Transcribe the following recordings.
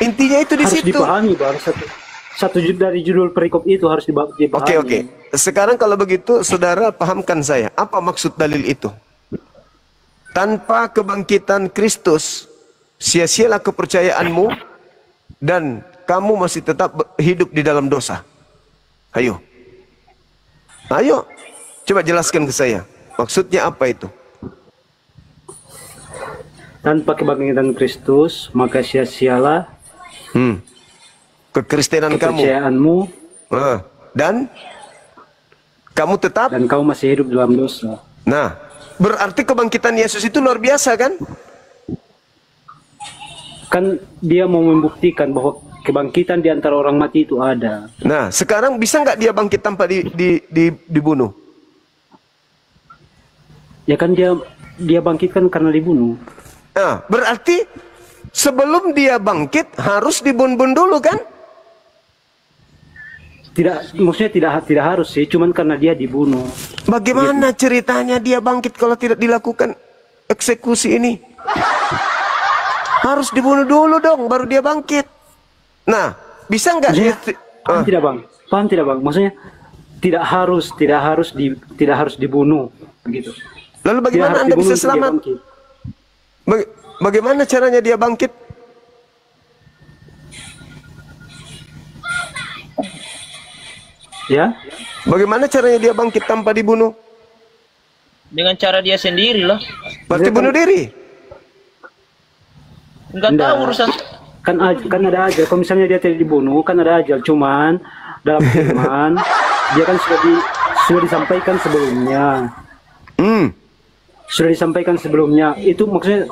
Intinya itu di Harus situ. dipahami, Bang. Satu dari judul perikop itu harus dipahami. Oke. Sekarang kalau begitu, saudara pahamkan saya. Apa maksud dalil itu? Tanpa kebangkitan Kristus, sia-sialah kepercayaanmu dan kamu masih tetap hidup di dalam dosa. Ayo. Coba jelaskan ke saya. Maksudnya apa itu? Tanpa kebangkitan Kristus, maka sia-sialah kekristenan kamu. kepercayaanmu Dan kamu tetap. dan kau masih hidup dalam dosa. Nah, berarti kebangkitan Yesus itu luar biasa kan? Kan dia mau membuktikan bahwa kebangkitan di antara orang mati itu ada. Nah, sekarang bisa nggak dia bangkit tanpa dibunuh? Ya kan dia bangkitkan karena dibunuh. Nah, berarti sebelum dia bangkit harus dibunuh dulu kan? Tidak, maksudnya tidak harus sih, cuman karena dia dibunuh. Bagaimana ceritanya dia bangkit kalau tidak dilakukan eksekusi ini? Harus dibunuh dulu dong, baru dia bangkit. Nah, bisa nggak? Paham tidak, Bang? Paham tidak, Bang? Maksudnya tidak harus dibunuh, begitu. Lalu bagaimana Anda bisa selamat? Bagaimana caranya dia bangkit? Ya? Bagaimana caranya dia bangkit tanpa dibunuh? Dengan cara dia sendiri loh. Berarti bunuh diri? Enggak tahu urusan. Kan ada aja. Kalau misalnya dia tidak dibunuh, kan ada aja. Cuman dalam firman dia kan sudah disampaikan sebelumnya. Sudah disampaikan sebelumnya. Itu maksudnya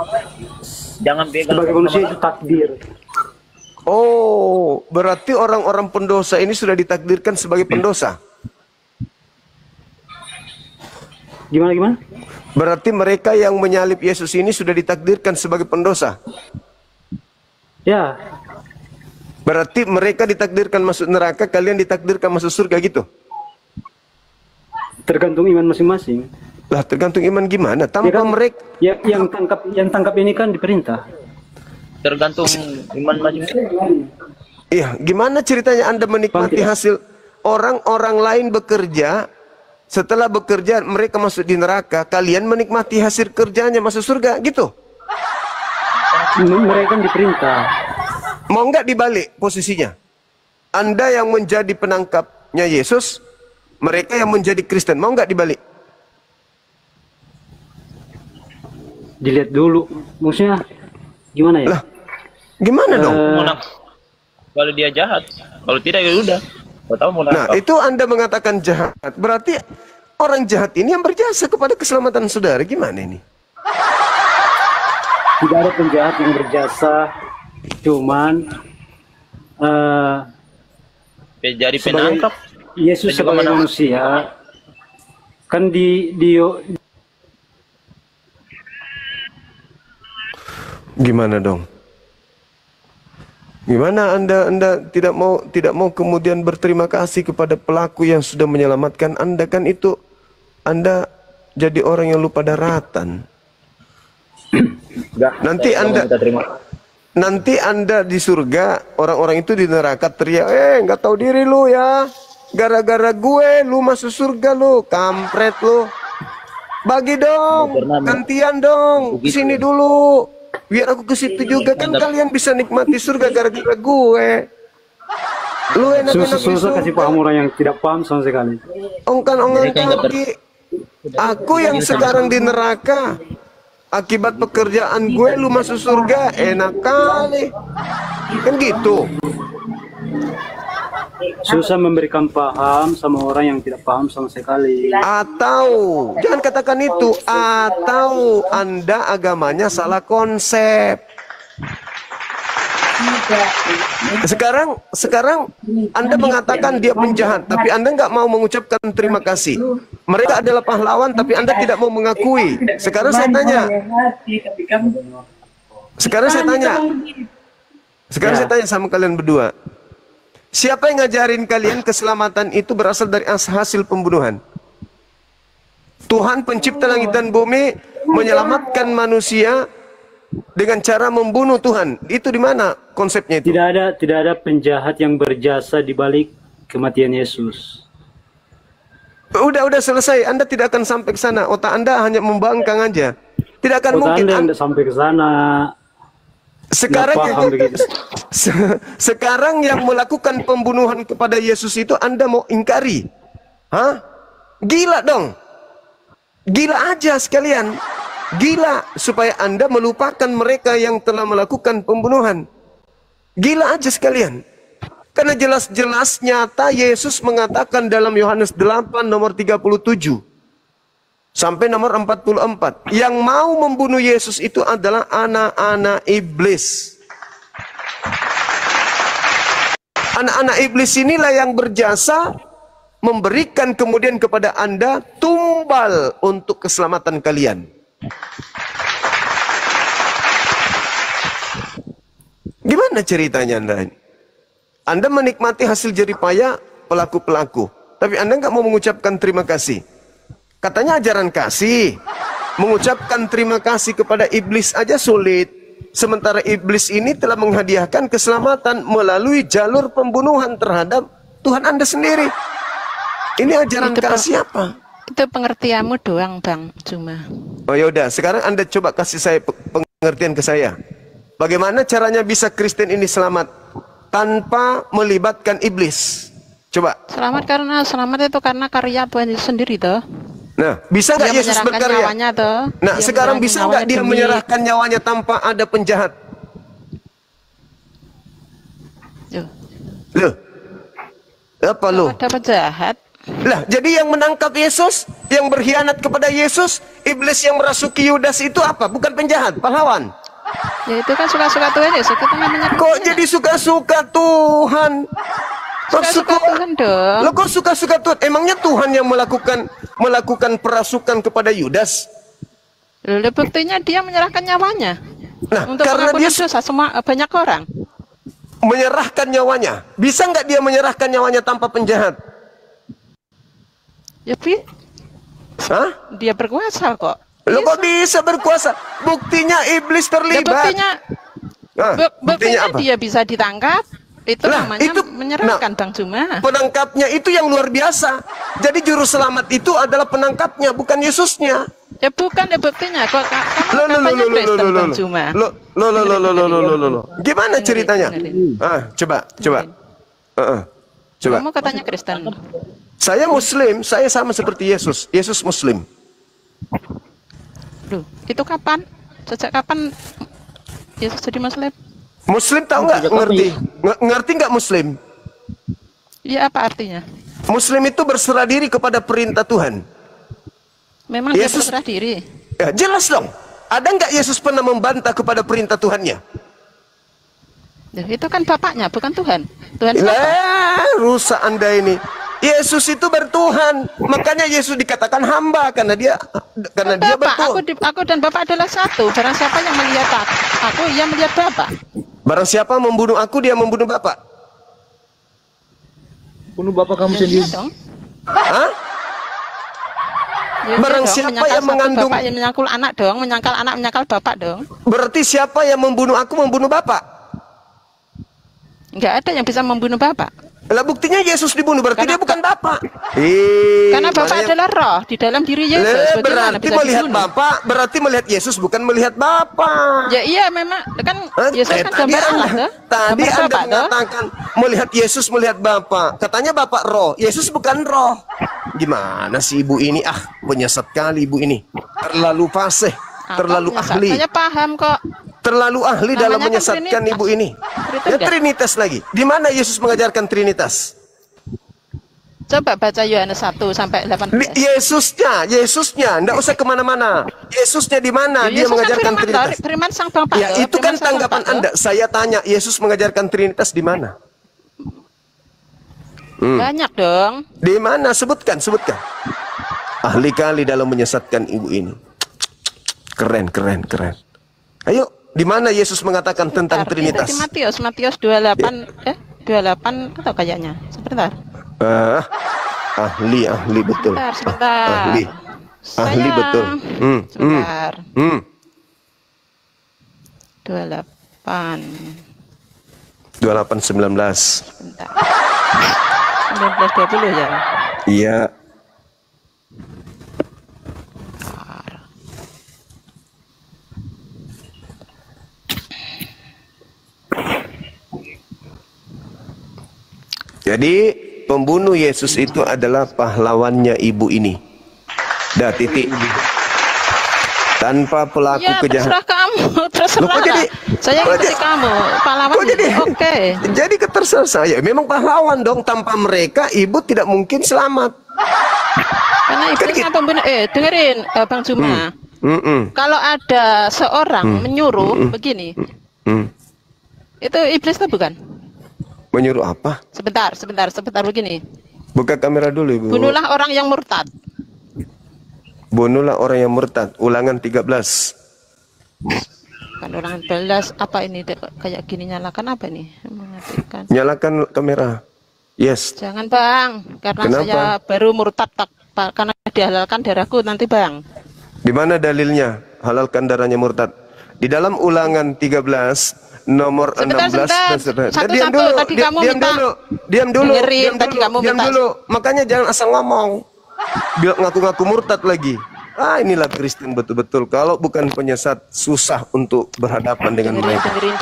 Jangan pegang sebagai manusia itu takdir. Oh, berarti orang-orang pendosa ini sudah ditakdirkan sebagai pendosa. Gimana? Berarti mereka yang menyalib Yesus ini sudah ditakdirkan sebagai pendosa. Ya. Berarti mereka ditakdirkan masuk neraka, kalian ditakdirkan masuk surga gitu. Tergantung iman masing-masing. Lah, tergantung iman gimana? Tanpa mereka yang tangkap ini kan diperintah. tergantung iman masing-masing. Iya, gimana ceritanya Anda menikmati hasil orang-orang lain bekerja, setelah bekerja mereka masuk di neraka, kalian menikmati hasil kerjanya masuk surga gitu? Mereka kan diperintah. Mau nggak dibalik posisinya? Anda yang menjadi penangkapnya Yesus, mereka yang menjadi Kristen, mau nggak dibalik? Dilihat dulu, maksudnya gimana ya? Lah, gimana dong? Kalau dia jahat, kalau tidak ya udah. Nah, itu Anda mengatakan jahat. Berarti orang jahat ini yang berjasa kepada keselamatan saudara. Gimana ini? Tidak ada penjahat yang berjasa, cuman jadi penangkap. Yesus sebagai manusia kan gimana dong? Gimana Anda tidak mau kemudian berterima kasih kepada pelaku yang sudah menyelamatkan Anda? Kan itu Anda jadi orang yang lupa daratan. Nanti Anda di surga, orang-orang itu di neraka teriak, nggak tahu diri lu ya, gara-gara gue lu masuk surga lu, kampret lu. Bagi dong, gantian dong, sini dulu. Biar aku ke situ juga, kan kalian bisa nikmati surga gara-gara gue. Lu enak-enak susah kasih paham orang yang tidak paham sama sekali. Ongkan kaki. Aku yang sekarang di neraka, akibat pekerjaan gue lu masuk surga, enak kali. Kan gitu. Susah memberikan paham sama orang yang tidak paham sama sekali. Atau jangan katakan itu, atau Anda agamanya salah konsep. Sekarang Anda mengatakan dia penjahat, tapi Anda nggak mau mengucapkan terima kasih. Mereka adalah pahlawan, tapi Anda tidak mau mengakui. Sekarang saya tanya. Sekarang saya tanya sama kalian berdua. Siapa yang ngajarin kalian keselamatan itu berasal dari hasil pembunuhan? Tuhan pencipta langit dan bumi menyelamatkan manusia dengan cara membunuh Tuhan. Itu di mana konsepnya itu? Tidak ada penjahat yang berjasa di balik kematian Yesus. Udah selesai. Anda tidak akan sampai ke sana. Otak Anda hanya membangkang aja. Tidak akan Otak mungkin. Anda yang sampai ke sana. Sekarang Nggak paham begitu. sekarang yang melakukan pembunuhan kepada Yesus itu Anda mau ingkari? Hah? Gila dong. Gila aja sekalian. Gila supaya Anda melupakan mereka yang telah melakukan pembunuhan. Gila aja sekalian. Karena jelas-jelas nyata Yesus mengatakan dalam Yohanes 8 nomor 37 sampai nomor 44, yang mau membunuh Yesus itu adalah anak-anak iblis. Anak-anak iblis inilah yang berjasa memberikan kemudian kepada Anda tumbal untuk keselamatan kalian. Gimana ceritanya Anda ini? Anda menikmati hasil jeripaya pelaku-pelaku, tapi Anda nggak mau mengucapkan terima kasih. Katanya ajaran kasih, mengucapkan terima kasih kepada iblis aja sulit. Sementara iblis ini telah menghadiahkan keselamatan melalui jalur pembunuhan terhadap Tuhan Anda sendiri. Ini ajaran kasih apa? Itu pengertianmu doang, Bang, cuma. Oh yaudah, sekarang Anda coba kasih saya pengertian ke saya. Bagaimana caranya bisa Kristen ini selamat tanpa melibatkan iblis? Coba. Selamat itu karena karya Tuhan Yesus sendiri toh. Nah, bisa nggak Yesus berkarya? Nyawanya, toh. Nah, Dia sekarang bisa nggak dia demi... menyerahkan nyawanya tanpa ada penjahat? Loh. Apa lo? Ada penjahat. Lah, jadi yang menangkap Yesus, yang berkhianat kepada Yesus, iblis yang merasuki Yudas itu apa? Bukan penjahat, pahlawan. Ya itu kan suka-suka Tuhan Yesus, kita namanya. Kok jadi suka-suka Tuhan? Suka-suka Tuhan dong. Lo kok suka-suka Tuhan? Emangnya Tuhan yang melakukan perasukan kepada Yudas? Lalu buktinya dia menyerahkan nyawanya. Nah, untuk karena dia dosa semua banyak orang. Menyerahkan nyawanya. Bisa nggak dia menyerahkan nyawanya tanpa penjahat? Ya, Hah? dia berkuasa kok. Lo kok bisa berkuasa? Buktinya iblis terlibat. Buktinya dia bisa ditangkap. Itu namanya menyerahkan, Bang Juma. Penangkapnya itu yang luar biasa. Jadi juru selamat itu adalah penangkapnya, bukan Yesusnya. Ya bukan, ya buktinya. Kok katanya Kristen, Bang Juma. Gimana ceritanya? Coba. Coba. Kamu katanya Kristen. Saya Muslim, saya sama seperti Yesus. Yesus Muslim. Loh, itu kapan? Sejak kapan Yesus jadi Muslim? Muslim tahu nggak? Ngerti nggak Muslim? Iya, apa artinya? Muslim itu berserah diri kepada perintah Tuhan. Memang Yesus dia berserah diri. Ya, jelas dong. Ada nggak Yesus pernah membantah kepada perintah Tuhannya? Ya, itu kan bapaknya, bukan Tuhan. Tuhan rusak Anda ini. Yesus itu bertuhan, makanya Yesus dikatakan hamba karena dia bertuhan. Aku dan Bapak adalah satu. Barang siapa yang melihat aku, ia melihat Bapak. Barang siapa membunuh aku, dia membunuh Bapak. Bunuh Bapak kamu sendiri. Dong. Hah? Ya, barang dong, siapa yang mengandung Bapak yang menyangkul anak dong, menyangkal anak, menyangkal Bapak dong. Berarti siapa yang membunuh aku membunuh Bapak? Enggak ada yang bisa membunuh Bapak. Lah buktinya Yesus dibunuh, berarti dia bukan Bapak. Karena Bapak adalah roh di dalam diri Yesus. Berarti melihat Bapak, berarti melihat Yesus bukan melihat Bapak. Ya iya memang kan Yesus kan gambar Allah toh. Tadi Anda mengatakan melihat Yesus melihat Bapak. Katanya Bapak roh, Yesus bukan roh. Gimana sih ibu ini? Penyesat kali ibu ini. Terlalu fasih, terlalu ahli. Saya paham kok. Terlalu ahli dalam menyesatkan ibu ini. Ya Trinitas lagi. Di mana Yesus mengajarkan Trinitas? Coba baca Yohanes 1 sampai 18. Yesusnya, enggak usah kemana-mana. Yesusnya di mana dia mengajarkan Trinitas? Firman Sang Bapa. Ya itu kan tanggapan Anda. Saya tanya, Yesus mengajarkan Trinitas di mana? Banyak dong. Di mana? Sebutkan. Ahli kali dalam menyesatkan ibu ini. Keren. Ayo. Di mana Yesus mengatakan tentang Trinitas? Di Matius 28 28 atau kayaknya. Sebentar. Ahli betul. Sebentar. Ahli betul. Sebentar. 28. 28:19. Bentar. 19:20 ya? Iya. Jadi pembunuh Yesus itu adalah pahlawannya ibu ini. Dah titik. Tanpa pelaku Ya, kejahatan. terserah kamu, terserah. Kok jadi- Saya kok ikuti jadi- kamu, pahlawan Kok jadi itu oke. Jadi keterserah saya. Memang pahlawan dong. Tanpa mereka ibu tidak mungkin selamat. Karena iblisnya pembunuh. Dengerin, Bang Juma. Kalau ada seorang menyuruh begini, itu iblis tuh bukan? Menyuruh apa? Sebentar begini. Buka kamera dulu ibu. Bunuhlah orang yang murtad. Bunuhlah orang yang murtad. Ulangan 13. Kan orang 11 apa ini kayak gini, nyalakan apa nih? Mengatakan. Nyalakan kamera. Yes. Jangan Bang, karena Kenapa? saya baru murtad karena dihalalkan darahku nanti Bang. Di mana dalilnya halalkan darahnya murtad? Di dalam Ulangan 13 nomor Sebentar. 16. Satu-satu, tadi kamu minta. Diam dulu. Dengerin, tadi kamu diam minta. dulu. Makanya jangan asal ngomong. Biar ngaku-ngaku murtad lagi. Inilah Kristen betul-betul. Kalau bukan penyesat, susah untuk berhadapan dengan mereka. Dengerin.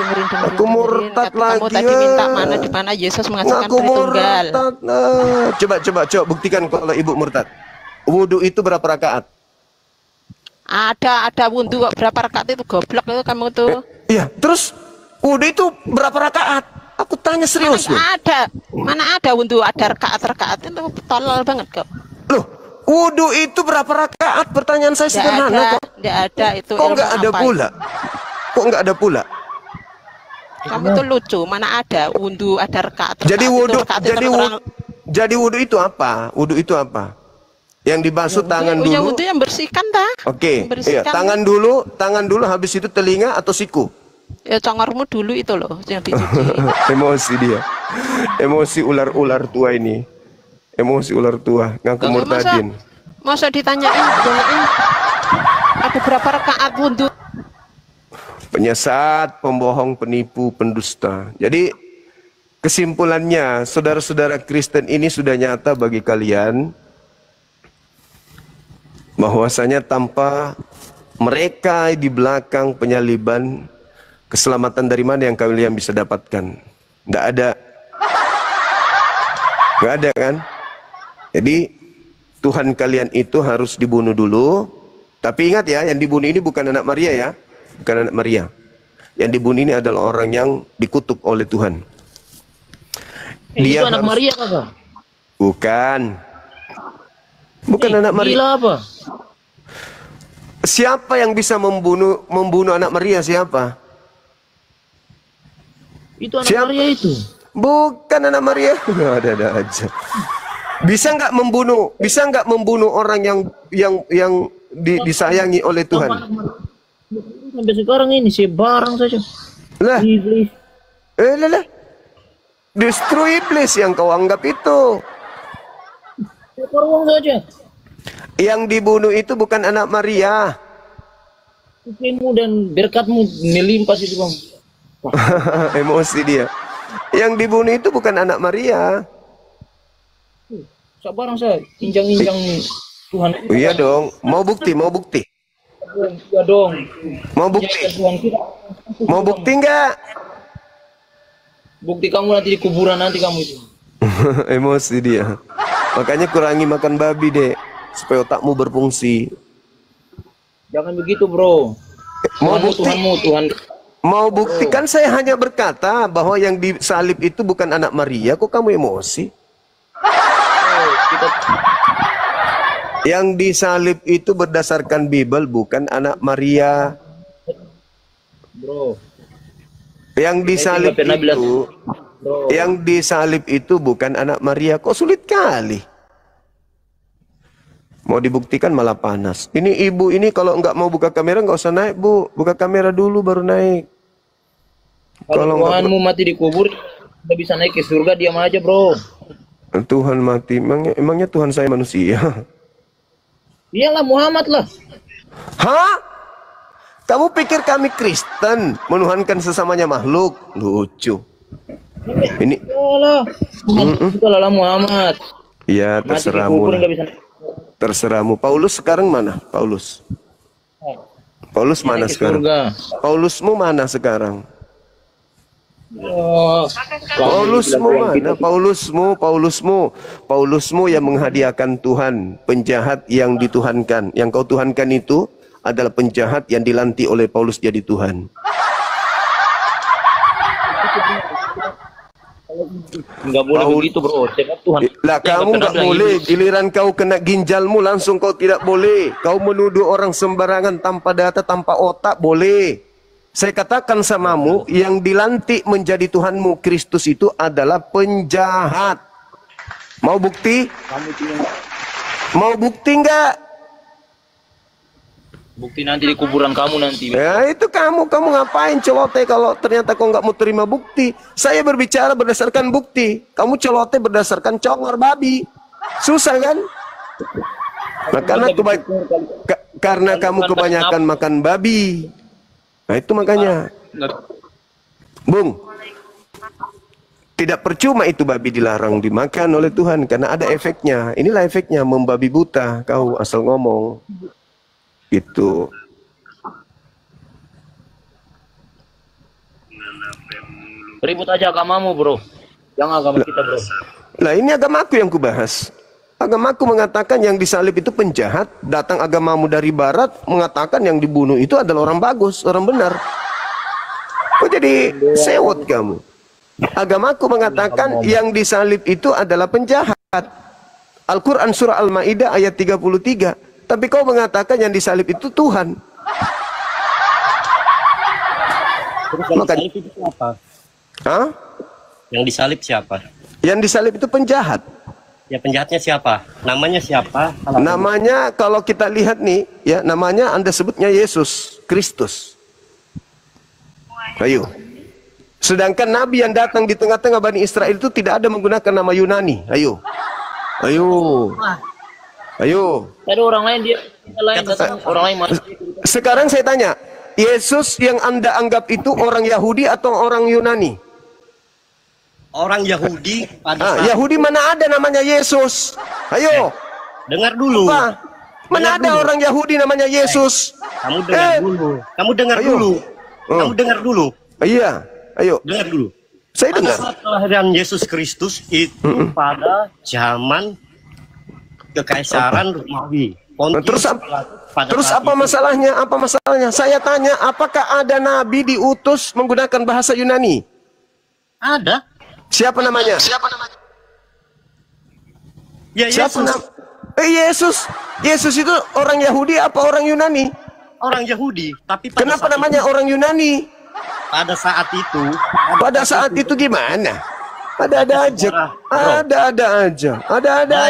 Aku murtad Kamu lagi. tadi minta di mana Yesus mengajarkan Ngaku Tritunggal. murtad. Coba buktikan kalau ibu murtad. Wudhu itu berapa rakaat? Ada wudhu kok, berapa rakaat itu goblok itu kamu tuh. Iya, terus wudhu itu berapa rakaat? Aku tanya serius loh. Mana ada wudhu ada rakaat itu tolol banget kok. Loh, wudhu itu berapa rakaat? Pertanyaan saya sederhana kok. Tidak ada itu. Kok nggak ada apa pula? Kok nggak ada pula? Kamu tuh lucu, mana ada wudhu ada rakaat. Jadi wudhu, orang. jadi wudhu itu apa? Wudhu itu apa? Yang dibasuh tangan Ya dulu. wudhu yang bersihkan dah. Oke, iya, Membersihkan. tangan dulu, habis itu telinga atau siku? Ya congormu dulu itu loh yang dicuci. Emosi dia. Emosi ular-ular tua ini. Emosi ular tua, ngaku murtadin. Masa ditanyain ada berapa rakaat wudhu? Penyesat, pembohong, penipu, pendusta. Jadi kesimpulannya, saudara-saudara Kristen ini sudah nyata bagi kalian bahwasanya tanpa mereka di belakang penyaliban, keselamatan dari mana yang kalian bisa dapatkan? Nggak ada. Nggak ada kan? Jadi Tuhan kalian itu harus dibunuh dulu. Tapi ingat ya, yang dibunuh ini bukan anak Maria ya. Bukan anak Maria. Yang dibunuh ini adalah orang yang dikutuk oleh Tuhan. Dia itu anak Maria kakak? Bukan. Bukan anak Maria. Gila apa? Siapa yang bisa membunuh anak Maria? Siapa? Itu anak Maria itu. Bukan anak Maria. Ada aja. Bisa nggak membunuh orang yang disayangi oleh Tuhan? Sampai sekarang ini sebarang saja. Lah. Iblis. Lah. Justru iblis yang kau anggap itu. Sebarang saja. Yang dibunuh itu bukan anak Maria. Tuhanmu dan berkatmu melimpah itu bang. Emosi dia. Yang dibunuh itu bukan anak Maria. Sebarang saya injang-injang Tuhan. Iya dong. Mau bukti? Iya dong. Mau bukti? Tuhan kita. Mau bukti nggak? Bukti kamu nanti di kuburan nanti kamu itu. Emosi dia. Makanya kurangi makan babi deh, supaya otakmu berfungsi. Jangan begitu bro. Mau Tuhanmu, bukti? Tuhanmu, Tuhan. Mau buktikan saya hanya berkata bahwa yang disalib itu bukan anak Maria. Kok kamu emosi? Kita Yang disalib itu berdasarkan Bible bukan anak Maria. bro. Yang disalib nggak pernah bilang. itu, Bro. yang disalib itu bukan anak Maria. Kok sulit kali? Mau dibuktikan malah panas. Ini ibu ini kalau nggak mau buka kamera nggak usah naik bu. Buka kamera dulu baru naik. Kalau nggak- Tuhanmu mati dikubur, nggak bisa naik ke surga, diam aja bro. Tuhan mati, emangnya Tuhan saya manusia? Iyalah Muhammad lah. Hah? Kamu pikir kami Kristen menuhankan sesamanya makhluk? Lucu. Ini. Itu lala Muhammad. Ya, terserahmu. Terserahmu. Paulus sekarang mana? Paulus mana sekarang? Paulusmu mana sekarang? Paulusmu mana? Paulusmu yang menghadiahkan Tuhan, penjahat yang dituhankan. Yang kau tuhankan itu adalah penjahat yang dilantik oleh Paulus jadi Tuhan. Enggak boleh begitu, bro. Tuhan. Lah kamu nggak boleh. Giliran kau kena ginjalmu langsung kau tidak boleh. Kau menuduh orang sembarangan tanpa data, tanpa otak boleh. Saya katakan samamu, yang dilantik menjadi Tuhanmu Kristus itu adalah penjahat. Mau bukti? Mau bukti enggak? Bukti nanti di kuburan kamu nanti. Ya itu kamu ngapain celote kalau ternyata kau nggak mau terima bukti? Saya berbicara berdasarkan bukti. Kamu celote berdasarkan congor babi. Susah kan? Nah, karena kamu kebanyakan makan babi. Nah itu makanya. Bung. Tidak percuma itu babi dilarang dimakan oleh Tuhan karena ada efeknya. Inilah efeknya membabi buta. Kau asal ngomong. Itu ribut aja agamamu, bro. Jangan agama kita, bro. Lah ini agamaku yang kubahas. Agamaku mengatakan yang disalib itu penjahat. Datang agamamu dari barat mengatakan yang dibunuh itu adalah orang bagus, orang benar. Kok jadi sewot kamu? Agamaku mengatakan yang disalib itu adalah penjahat. Al-Quran surah Al-Ma'idah ayat 33. Tapi kau mengatakan yang disalib itu Tuhan. Terus yang disalib itu siapa? Hah? Yang disalib siapa? Yang disalib itu penjahat. Ya penjahatnya siapa? Namanya siapa? Namanya kalau kita lihat nih, ya namanya Anda sebutnya Yesus Kristus. Ayo. Sedangkan Nabi yang datang di tengah-tengah Bani Israel itu tidak ada menggunakan nama Yunani. Ayo. Ada orang lain dia lain datang, orang lain masuk. Sekarang saya tanya, Yesus yang Anda anggap itu orang Yahudi atau orang Yunani? Orang Yahudi pada saat Yahudi mana ada namanya Yesus? Ayo. Dengar dulu. Apa? Mana ada orang Yahudi namanya Yesus? Kamu dengar dulu. Kamu dengar dulu. Kamu dengar dulu. Iya, ayo. Dengar dulu. Saya dengar. Pada saat kelahiran Yesus Kristus itu pada zaman Kekaisaran Romawi. Terus apa masalahnya? Apa masalahnya? Saya tanya, apakah ada nabi diutus menggunakan bahasa Yunani? Ada. Siapa namanya? Ya Yesus. Yesus itu orang Yahudi apa orang Yunani? Orang Yahudi, tapi kenapa namanya orang Yunani? Pada saat itu. Pada saat itu gimana? Ada-ada aja. Ada-ada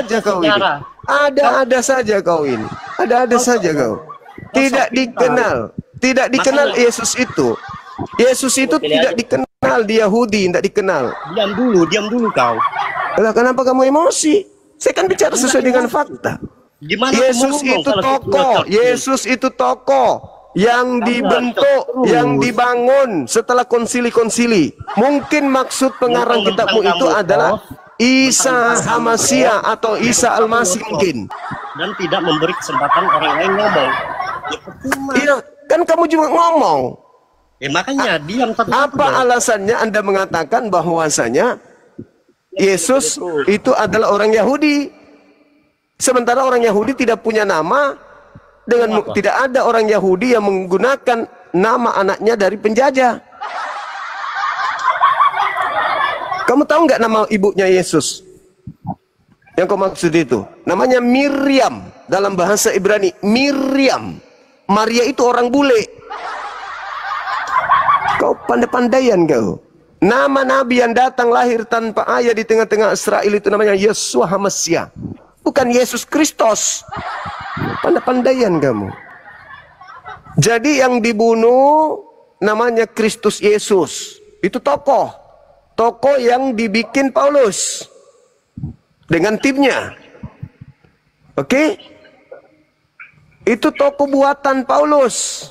aja kau ini. Ada-ada saja kau ini. Ada-ada saja kau. Tidak dikenal Yesus itu. Yesus itu tidak dikenal di Yahudi, tidak dikenal. Diam dulu kau. Lah kenapa kamu emosi? Saya kan bicara sesuai dengan fakta. Yesus itu tokoh yang dibentuk, yang dibangun setelah konsili-konsili. Mungkin maksud pengarang kitabmu itu adalah Isa Hamasia atau Isa Al-Masih mungkin. Dan tidak memberi kesempatan orang lain ngomong. Iya, kan kamu juga ngomong. Makanya diam satu-satu. Apa alasannya Anda mengatakan bahwasanya Yesus itu adalah orang Yahudi? Sementara orang Yahudi tidak punya nama, tidak ada orang Yahudi yang menggunakan nama anaknya dari penjajah. Kamu tahu nggak nama ibunya Yesus? Yang kau maksud itu namanya Miriam dalam bahasa Ibrani. Miriam. Maria itu orang bule. Kau pandai-pandaian kau. Nama Nabi yang datang lahir tanpa ayah di tengah-tengah Israel itu namanya Yeshua HaMashiach. Bukan Yesus Kristus. Pandai-pandaian kamu. Jadi yang dibunuh namanya Kristus Yesus. Itu tokoh. Tokoh yang dibikin Paulus. Dengan timnya. Oke? Itu tokoh buatan Paulus.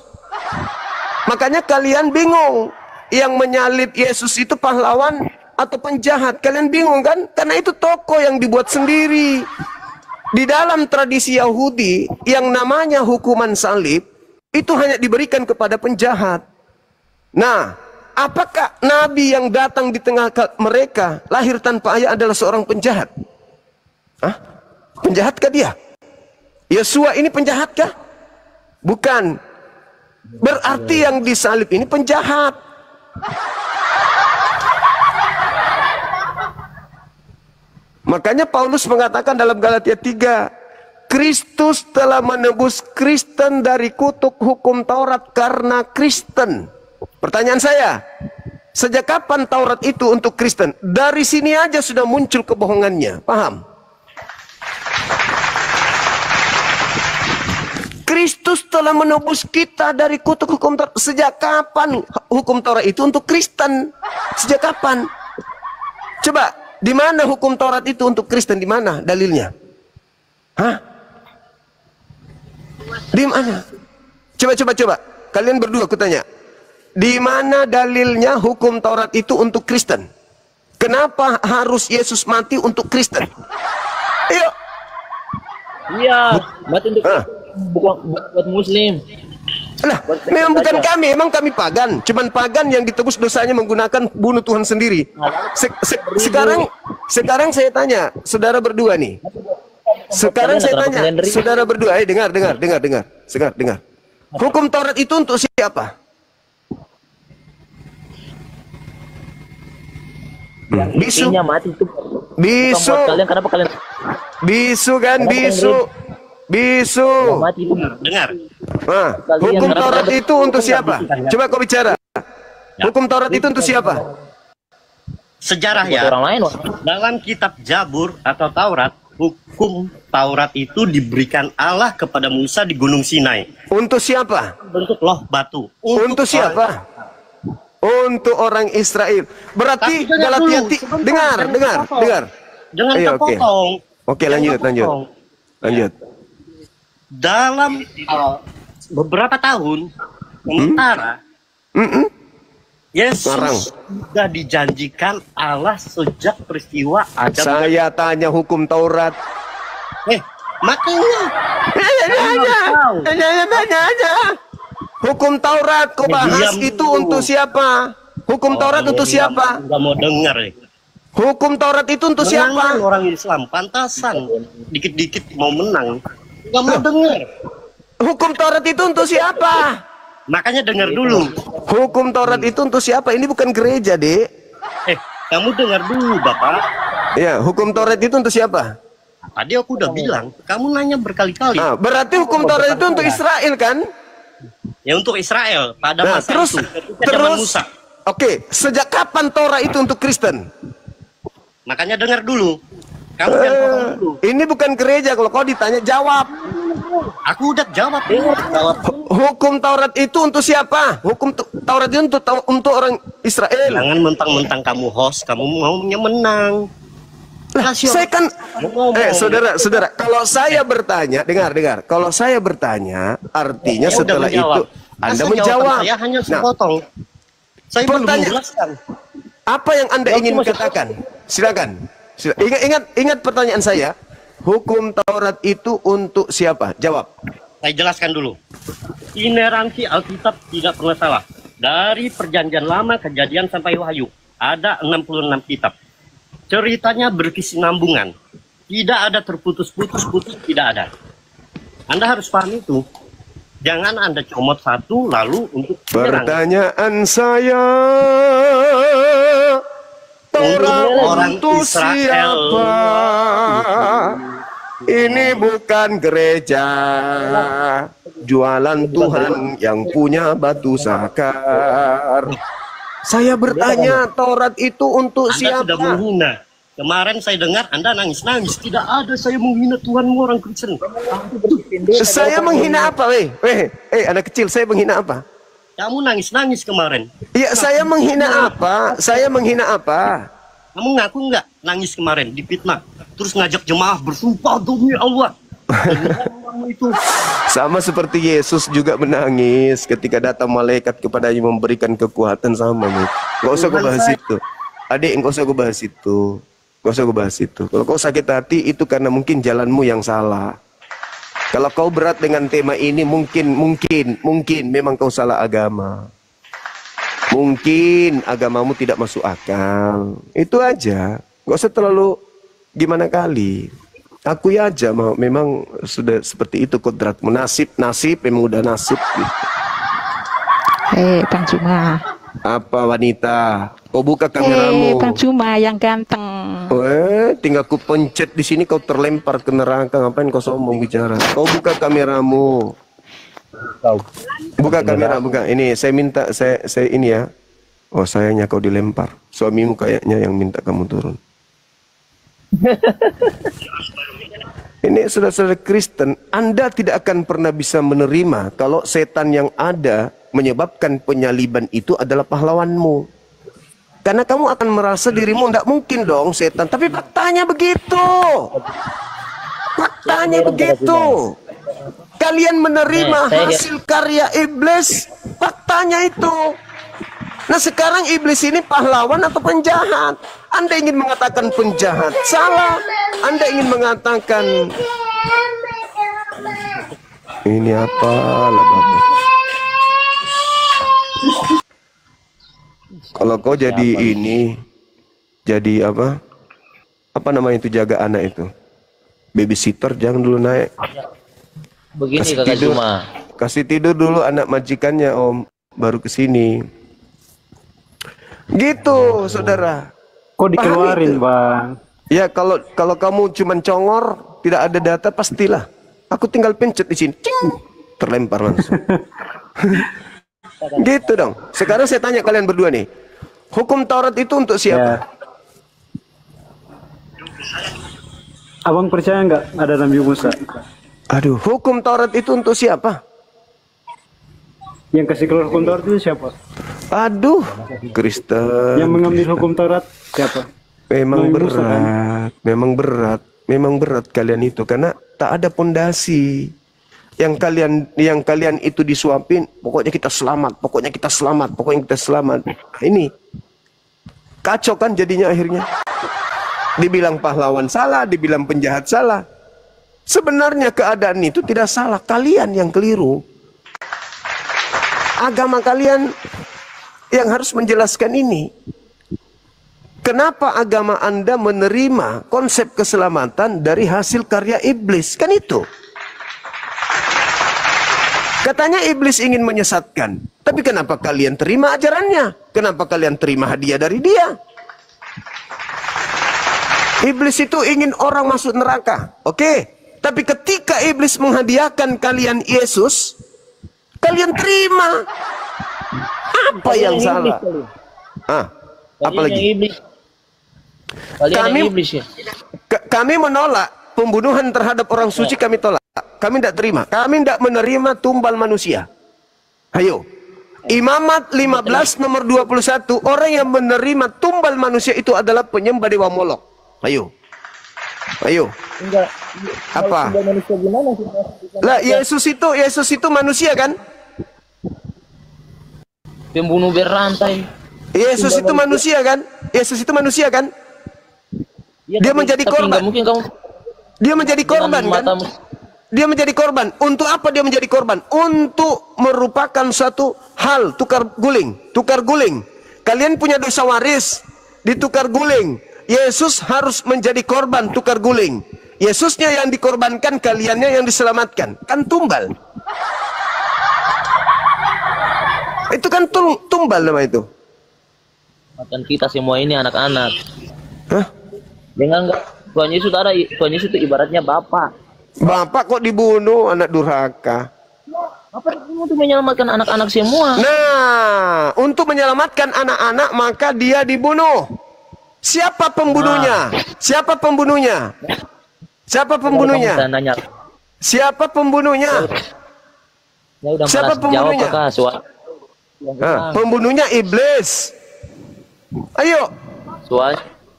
Makanya kalian bingung, yang menyalib Yesus itu pahlawan atau penjahat. Kalian bingung kan? Karena itu tokoh yang dibuat sendiri. Di dalam tradisi Yahudi, yang namanya hukuman salib itu hanya diberikan kepada penjahat. Nah, apakah nabi yang datang di tengah mereka lahir tanpa ayah adalah seorang penjahat? Hah? Penjahatkah dia? Yesua ini penjahatkah? Bukan. Berarti yang disalib ini penjahat. Makanya Paulus mengatakan dalam Galatia 3, Kristus telah menebus Kristen dari kutuk hukum Taurat karena Kristen. Pertanyaan saya, sejak kapan Taurat itu untuk Kristen? Dari sini aja sudah muncul kebohongannya, paham? Kristus telah menebus kita dari kutuk hukum Taurat. Sejak kapan hukum Taurat itu untuk Kristen? Sejak kapan? Coba, di mana hukum Taurat itu untuk Kristen? Di mana dalilnya? Hah? Di mana? Coba. Kalian berdua aku tanya. Di mana dalilnya hukum Taurat itu untuk Kristen? Kenapa harus Yesus mati untuk Kristen? Ayo. Iya, mati untuk buat Muslim. Lah, memang bukan kami, emang kami pagan. Cuman pagan yang ditebus dosanya menggunakan bunuh Tuhan sendiri. Sekarang saya tanya, saudara berdua nih. Sekarang saya tanya, saudara berdua, dengar. Dengar. Hukum Taurat itu untuk siapa? Bisu. Mati itu. Bisu. Kalian kenapa kalian? Bisu kan, bisu. Mati itu. Dengar. Nah, hukum Taurat itu untuk siapa? Coba kau bicara. Hukum Taurat itu untuk siapa? Sejarah ya. Orang lain. Dalam kitab Jabur atau Taurat, hukum Taurat itu diberikan Allah kepada Musa di Gunung Sinai. Untuk siapa? Bentuk loh batu. Untuk siapa? Untuk orang Israel. Berarti Galatia dengar. Jangan terpotong. Oke, lanjut. Dalam beberapa tahun sementara Yesus sudah dijanjikan Allah sejak peristiwa Adam. Saya tanya hukum Taurat. Makanya Tanya aja. Hukum Taurat kau bahas itu untuk siapa? Hukum Taurat untuk siapa? Enggak mau dengar nih. Hukum Taurat itu untuk siapa? Orang Islam pantasan dikit-dikit mau menang. Enggak mau dengar. Hukum Taurat itu untuk siapa? Makanya dengar dulu. Hukum Taurat itu untuk siapa? Ini bukan gereja, Dek. Kamu dengar dulu, Bapak. Ya, hukum Taurat itu untuk siapa? Tadi aku udah bilang, kamu nanya berkali-kali. Berarti hukum Taurat itu untuk Israel kan? Ya untuk Israel pada masa terus, itu, ketika zaman Musa. Oke, sejak kapan Torah itu untuk Kristen? Makanya dengar dulu. Kamu jangan potong dulu. Ini bukan gereja, kalau kau ditanya jawab. Aku udah jawab. Hukum Taurat itu untuk siapa? Hukum Taurat itu untuk orang Israel. Jangan mentang-mentang kamu host, kamu maunya menang. Saya kan, saudara, kalau saya bertanya, dengar, kalau saya bertanya, artinya setelah itu Anda menjawab. Saya hanya sepotong. Saya belum menjelaskan. Apa yang Anda ingin katakan? Silakan. Ingat pertanyaan saya. Hukum Taurat itu untuk siapa? Jawab. Saya jelaskan dulu. Ineransi Alkitab tidak pernah salah. Dari Perjanjian Lama, Kejadian sampai Wahyu, ada 66 kitab. Ceritanya berkesinambungan. Tidak ada terputus-putus, tidak ada. Anda harus paham itu. Jangan Anda comot satu lalu untuk pertanyaan saya, Taurat untuk siapa? Ini bukan gereja, jualan Tuhan yang punya batu sakar. Saya bertanya, Taurat itu untuk siapa? Anda sudah menghina. Kemarin saya dengar Anda nangis-nangis. Tidak ada saya menghina Tuhanmu orang Kristen. Saya menghina apa, anak kecil, saya menghina apa? Kamu nangis-nangis kemarin. Iya, saya menghina apa? Saya menghina apa? Kamu ngaku nggak nangis kemarin di fitnah? Terus ngajak jemaah bersumpah demi Allah. Sama seperti Yesus juga menangis ketika datang malaikat kepadanya memberikan kekuatan sama nih. Gak usah gue bahas itu. Adik, gak usah gue bahas itu. Gak usah gue bahas itu. Kalau kau sakit hati itu karena mungkin jalanmu yang salah. Kalau kau berat dengan tema ini mungkin memang kau salah agama. Mungkin agamamu tidak masuk akal. Itu aja. Gak usah terlalu gimana kali. Akui aja memang sudah seperti itu kodratmu. Nasib memang udah nasib gitu. Bang Juma. Apa wanita? Kau buka kameramu. Bang Juma yang ganteng. Tinggal ku pencet di sini kau terlempar ke neraka. Ngapain kau sombong bicara? Kau buka kameramu. Buka kamera, buka. Ini saya minta saya ini ya. Oh, sayangnya kau dilempar. Suamimu kayaknya yang minta kamu turun. Ini saudara-saudara Kristen, Anda tidak akan pernah bisa menerima kalau setan yang ada menyebabkan penyaliban itu adalah pahlawanmu. Karena kamu akan merasa dirimu tidak mungkin dong setan. Tapi faktanya begitu. Faktanya begitu. Kalian menerima hasil karya iblis. Faktanya itu. Nah sekarang iblis ini pahlawan atau penjahat? Anda ingin mengatakan penjahat, salah. Anda ingin mengatakan ini apa lah Bapak? Kalau kau jadi ini, jadi apa? Apa namanya itu jaga anak itu? Babysitter jangan dulu naik. Begini kasih kakak tidur, Juma. kasih tidur dulu anak majikannya Om, baru kesini. Gitu saudara. Kok dikeluarin bang? Ya kalau kamu cuman congor, tidak ada data pastilah. Aku tinggal pencet di sini, cing, terlempar langsung. Gitu dong. Sekarang saya tanya kalian berdua nih, hukum Taurat itu untuk siapa? Ya. Abang percaya nggak ada Nabi Musa? Aduh, hukum Taurat itu untuk siapa? Yang kasih keluar hukum Taurat itu siapa? Aduh, Kristen. Yang mengambil hukum Taurat siapa? Memang Nabi berat, Musa, kan? memang berat kalian itu karena tak ada pondasi. Yang kalian itu disuapin, pokoknya kita selamat, pokoknya kita selamat, pokoknya kita selamat. Nah, ini kacau kan jadinya akhirnya. Dibilang pahlawan salah, dibilang penjahat salah. Sebenarnya keadaan itu tidak salah, kalian yang keliru. Agama kalian yang harus menjelaskan ini. Kenapa agama Anda menerima konsep keselamatan dari hasil karya iblis? Kan itu. Katanya iblis ingin menyesatkan. Tapi kenapa kalian terima ajarannya? Kenapa kalian terima hadiah dari dia? Iblis itu ingin orang masuk neraka. Oke. Tapi ketika iblis menghadiahkan kalian Yesus, kalian terima. Apa yang salah? Apa lagi? Kami menolak pembunuhan terhadap orang suci, kami tolak. Kami tidak terima. Kami tidak menerima tumbal manusia. Ayo. Imamat 15 nomor 21. Orang yang menerima tumbal manusia itu adalah penyembah dewa Molok. Ayo. Ayo. Apa? Lah Yesus itu manusia kan? Pembunuh berantai. Yesus itu manusia kan? Yesus itu manusia kan? Ya, dia menjadi korban. Mungkin kamu dia menjadi korban kan? Dia menjadi korban. Untuk apa dia menjadi korban? Untuk merupakan suatu hal tukar guling. Tukar guling. Kalian punya dosa waris, ditukar guling. Yesus harus menjadi korban tukar guling. Yesusnya yang dikorbankan, kaliannya yang diselamatkan. Kan tumbal. Itu kan tumbal nama itu. Makan kita semua ini anak-anak. Hah? Dengan enggak Tuhan Yesus ada, Tuhan Yesus itu ibaratnya bapak. Bapak kok dibunuh, anak durhaka. Bapak untuk menyelamatkan anak-anak semua. Nah, untuk menyelamatkan anak-anak maka dia dibunuh. Siapa pembunuhnya? Siapa pembunuhnya? Siapa pembunuhnya? Siapa pembunuhnya? Siapa pembunuhnya? Pembunuhnya iblis. Ayo.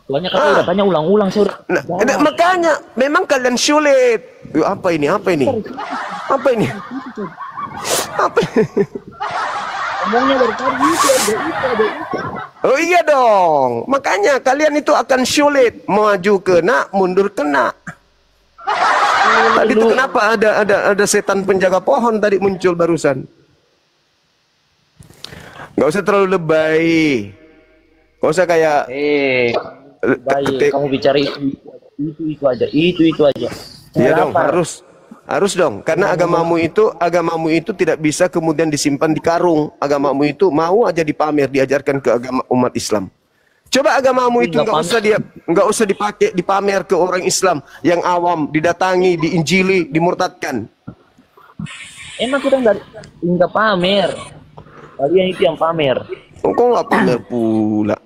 Soalnya kan udah tanya ulang-ulang saya udah. Nah, makanya memang kalian sulit. Apa ini? Apa ini? Apa ini? Apa? Ngomongnya dari tadi itu ada. Oh iya dong. Makanya kalian itu akan sulit, maju kena, mundur kena. Tadi itu kenapa ada setan penjaga pohon tadi muncul barusan? Nggak usah terlalu lebay. Nggak usah kayak baik, kamu bicara itu aja. Iya dong, harus dong. Karena agamamu itu tidak bisa kemudian disimpan di karung. Agamamu itu mau aja dipamer, diajarkan ke agama umat Islam. Coba agamamu itu nggak usah dipamer ke orang Islam yang awam, didatangi, diinjili, dimurtadkan. Emang kita nggak pamer. Kalian itu yang pamer. Kok nggak pamer pula?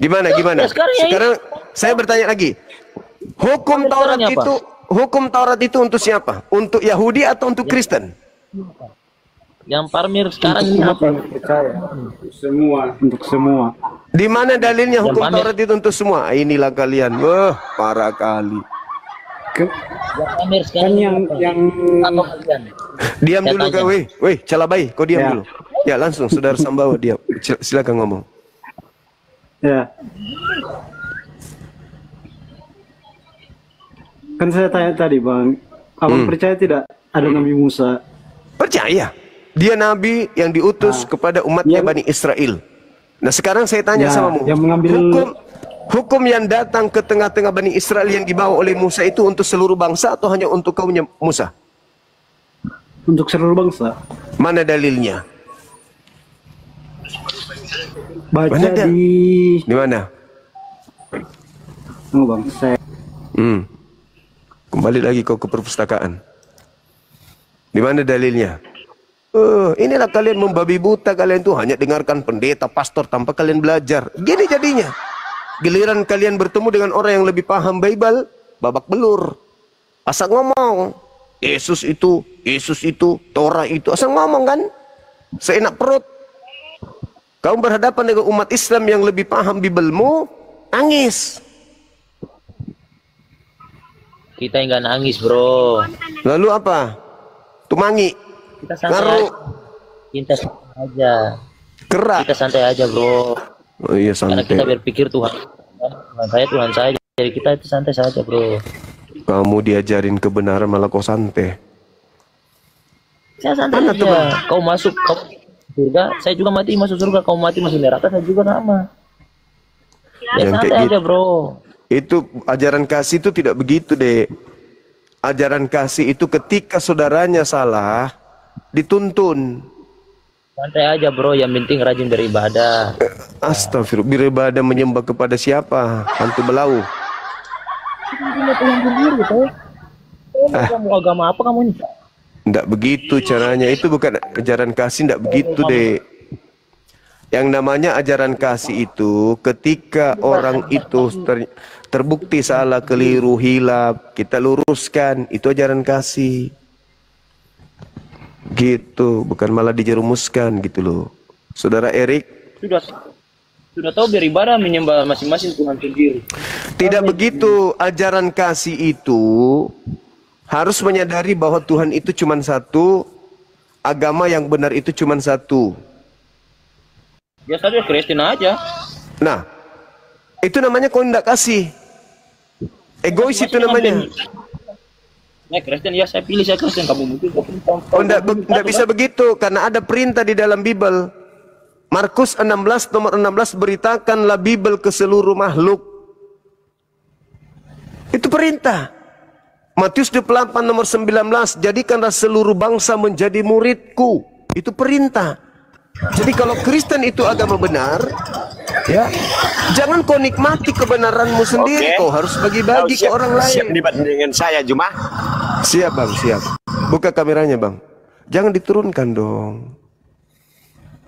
Gimana? Ya, Sekarang saya bertanya lagi. Hukum Taurat itu untuk siapa? Untuk Yahudi atau untuk Kristen? Yang pamer sekarang ini apa? Percaya. Untuk semua. Di mana dalilnya hukum Taurat itu untuk semua? Inilah kalian. Wah, parah kali. Yang pamer sekarang yang atau kalian? Diam dulu kau, weh, Calabai, kau diam dulu. Ya, langsung Saudara Sambawa diam. Silakan ngomong. Ya. Kan saya tanya tadi, Bang. Abang percaya tidak ada Nabi Musa? Percaya. Dia nabi yang diutus kepada umatnya Bani Israel. Nah, sekarang saya tanya samamu. Yang mengambil hukum yang datang ke tengah-tengah Bani Israel yang dibawa oleh Musa itu untuk seluruh bangsa atau hanya untuk kaumnya Musa? Untuk seluruh bangsa. Mana dalilnya? Baca di mana? Oh, Bang, saya kembali lagi kau ke perpustakaan. Di mana dalilnya? Inilah kalian membabi buta, kalian tuh hanya dengarkan pendeta, pastor tanpa kalian belajar. Gini jadinya. Giliran kalian bertemu dengan orang yang lebih paham Bible, babak belur. Asal ngomong. Yesus itu, Torah itu. Asal ngomong kan? Seenak perut. Kamu berhadapan dengan umat Islam yang lebih paham Biblemu, nangis. Kita enggak nangis, bro. Lalu apa? Tumangi. Kita santai aja. Kerak. Kita santai aja, bro. Oh iya, santai. Karena kita berpikir Tuhan saya. Jadi kita itu santai saja, bro. Kamu diajarin kebenaran malah kau santai. Saya santai aja. Kau masuk surga, saya juga mati masuk surga. Kau mati masuk neraka, saya juga sama. Ya santai aja, bro. Itu ajaran kasih itu tidak begitu, Dek. Ajaran kasih itu ketika saudaranya salah, dituntun. Santai aja, bro. Yang penting rajin beribadah. Astagfirullah, beribadah menyembah kepada siapa? Hantu belau. Kamu agama apa kamu ini? Tidak begitu caranya. Itu bukan ajaran kasih, tidak begitu, Dek. Yang namanya ajaran kasih itu ketika orang itu terbukti salah, keliru, hilaf, kita luruskan. Itu ajaran kasih. Gitu, bukan malah dijerumuskan gitu loh. Saudara Erik sudah tahu beribadah menyembah masing-masing Tuhan sendiri. Tidak begitu. Ajaran kasih itu harus menyadari bahwa Tuhan itu cuma satu, agama yang benar itu cuma satu. Ya saja Kristen aja. Nah, itu namanya kau tidak kasih. Egois itu namanya. Kristen ya, saya pilih saya Kristen, kamu mungkin. Oh, tidak bisa begitu karena ada perintah di dalam Bible. Markus 16 nomor 16, beritakanlah Bible ke seluruh makhluk. Itu perintah. Matius 28 nomor 19, jadikanlah seluruh bangsa menjadi muridku. Itu perintah. Jadi kalau Kristen itu agama benar, ya, jangan kau nikmati kebenaranmu sendiri, kau harus bagi-bagi ke orang lain. Siap debat dengan saya, Juma? Siap, Bang, siap. Buka kameranya, Bang. Jangan diturunkan dong.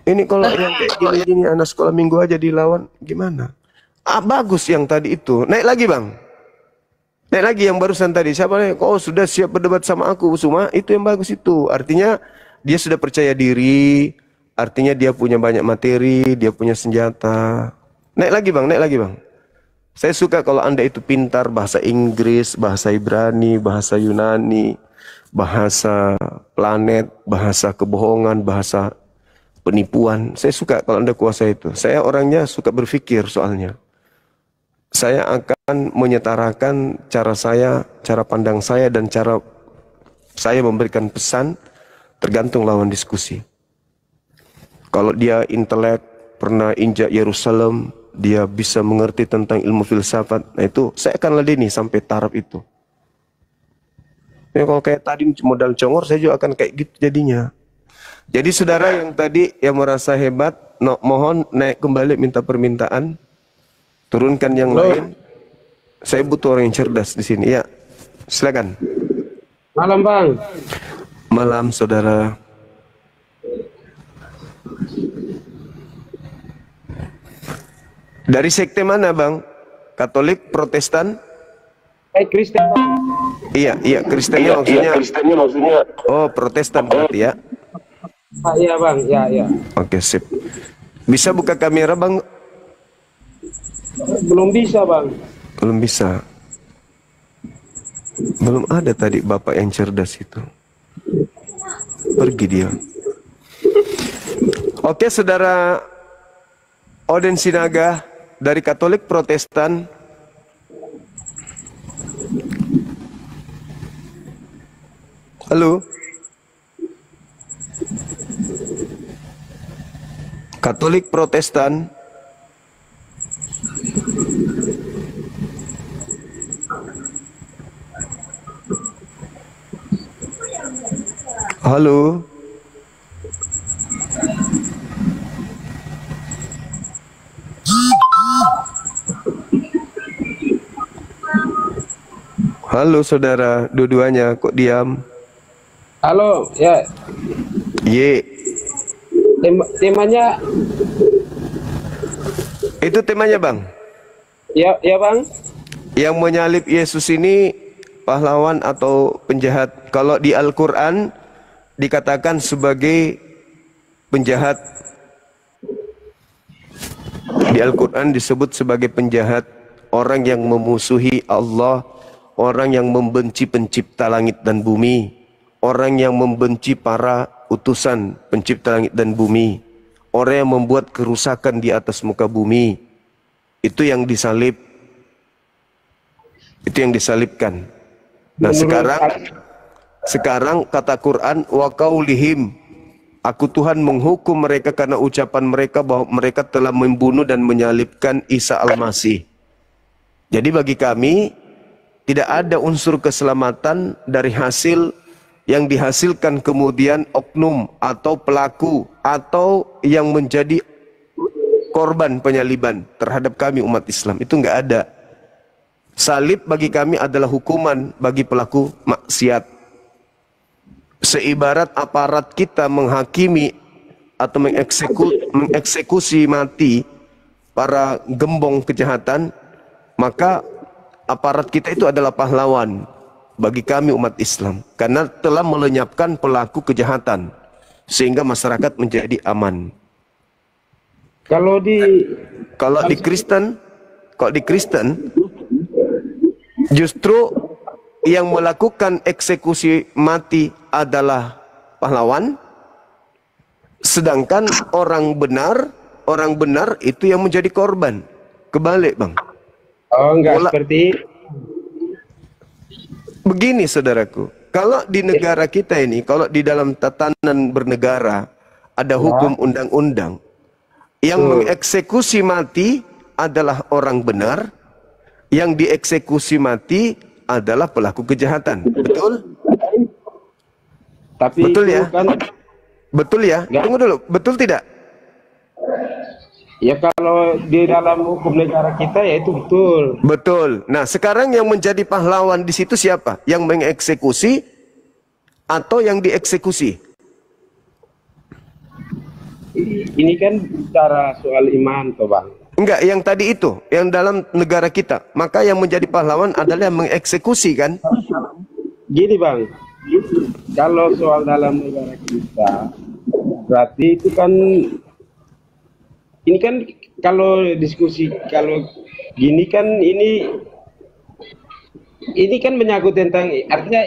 Ini kalau yang kayak gini-gini anak sekolah minggu aja dilawan, gimana? Bagus yang tadi itu. Naik lagi, Bang. Naik lagi yang barusan tadi. Siapa nih? Oh, sudah siap berdebat sama aku, Suma. Itu yang bagus itu. Artinya dia sudah percaya diri. Artinya dia punya banyak materi, dia punya senjata. Naik lagi, Bang. Naik lagi, Bang. Saya suka kalau Anda itu pintar bahasa Inggris, bahasa Ibrani, bahasa Yunani, bahasa planet, bahasa kebohongan, bahasa penipuan. Saya suka kalau Anda kuasai itu. Saya orangnya suka berpikir soalnya. Saya akan menyetarakan cara saya, cara pandang saya, dan cara saya memberikan pesan tergantung lawan diskusi. Kalau dia intelek, pernah injak Yerusalem, dia bisa mengerti tentang ilmu filsafat, nah itu saya akan ladeni sampai taraf itu. Ya, kalau kayak tadi modal congor, saya juga akan kayak gitu jadinya. Jadi saudara yang tadi yang merasa hebat, mohon naik kembali minta permintaan, turunkan yang lain. Saya butuh orang yang cerdas di sini. Ya, silakan. Malam Bang. Malam saudara. Dari sekte mana Bang? Katolik, Protestan? Kristen Bang. Iya, Kristennya maksudnya. Oh, Protestan berarti ya? Iya Bang, ya. Oke, sip. Bisa buka kamera Bang? Belum bisa Bang. Belum bisa. Belum ada tadi Bapak yang cerdas itu. Pergi dia. Oke, saudara Oden Sinaga dari Katolik Protestan. Halo. Katolik Protestan. Halo. Halo saudara, dua-duanya kok diam? Halo, ya. Ye. Temanya Itu temanya Bang. ya Bang. Yang menyalib Yesus ini pahlawan atau penjahat? Kalau di Al-Quran dikatakan sebagai penjahat. Di Al-Quran disebut sebagai penjahat, orang yang memusuhi Allah, orang yang membenci pencipta langit dan bumi, orang yang membenci para utusan pencipta langit dan bumi, orang yang membuat kerusakan di atas muka bumi. Itu yang disalib. Itu yang disalibkan. Nah, sekarang kata Quran, wa qaulihim, aku Tuhan menghukum mereka karena ucapan mereka bahwa mereka telah membunuh dan menyalibkan Isa Al-Masih. Jadi bagi kami tidak ada unsur keselamatan dari hasil yang dihasilkan kemudian oknum atau pelaku atau yang menjadi korban penyaliban terhadap kami umat Islam. Itu enggak ada. Salib bagi kami adalah hukuman bagi pelaku maksiat. Seibarat aparat kita menghakimi atau mengeksekusi mati para gembong kejahatan, maka aparat kita itu adalah pahlawan bagi kami umat Islam karena telah melenyapkan pelaku kejahatan sehingga masyarakat menjadi aman. Kalau di Kristen justru yang melakukan eksekusi mati adalah pahlawan, sedangkan orang benar itu yang menjadi korban. Kebalik Bang. Oh, enggak seperti begini saudaraku. Kalau di negara kita ini, kalau di dalam tatanan bernegara ada hukum undang-undang, yang mengeksekusi mati adalah orang benar, yang dieksekusi mati adalah pelaku kejahatan. Betul? tapi Betul ya? kan Betul ya? Tunggu dulu, betul tidak? ya kalau di dalam hukum negara kita ya itu betul. Betul. Nah, sekarang yang menjadi pahlawan di situ siapa? Yang mengeksekusi atau yang dieksekusi? Ini kan bicara soal iman toh Bang. Enggak, yang tadi itu, yang dalam negara kita. Maka yang menjadi pahlawan adalah yang mengeksekusi kan? Gini Bang, kalau soal dalam negara kita, berarti itu kan, ini kan kalau diskusi, kalau gini kan ini kan menyangkut tentang artinya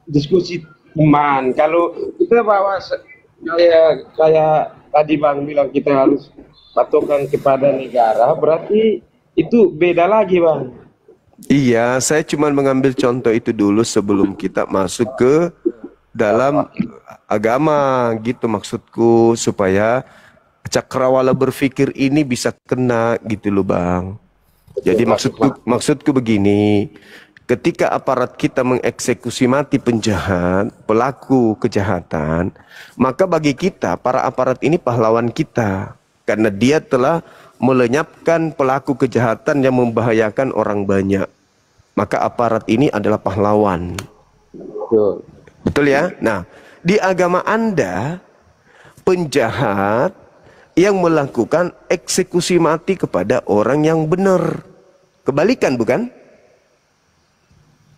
diskusi iman. Kalau kita bawa kayak tadi Bang bilang kita harus patokan kepada negara, berarti itu beda lagi Bang. Iya, saya cuma mengambil contoh itu dulu sebelum kita masuk ke dalam agama gitu maksudku, supaya cakrawala berpikir ini bisa kena gitu loh Bang. Jadi maksudku begini, ketika aparat kita mengeksekusi mati penjahat, pelaku kejahatan, maka bagi kita para aparat ini pahlawan kita, karena dia telah melenyapkan pelaku kejahatan yang membahayakan orang banyak. Maka aparat ini adalah pahlawan. Betul ya? Nah, di agama Anda, penjahat yang melakukan eksekusi mati kepada orang yang benar. Kebalikan bukan?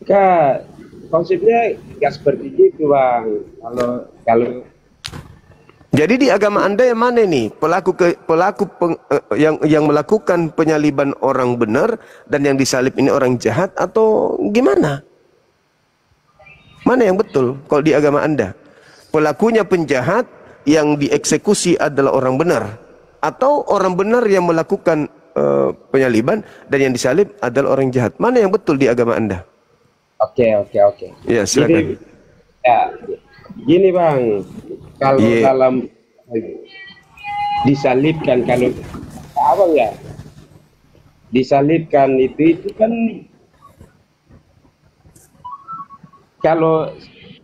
Kak, konsepnya nggak seperti itu Bang. Kalau Jadi di agama Anda yang mana nih? Yang melakukan penyaliban orang benar dan yang disalib ini orang jahat atau gimana? Mana yang betul kalau di agama Anda? Pelakunya penjahat, yang dieksekusi adalah orang benar, atau orang benar yang melakukan penyaliban dan yang disalib adalah orang jahat? Mana yang betul di agama Anda? Oke. Ya, silakan. Gini Bang, kalau dalam disalibkan, kalau apa ya, disalibkan itu kan kalau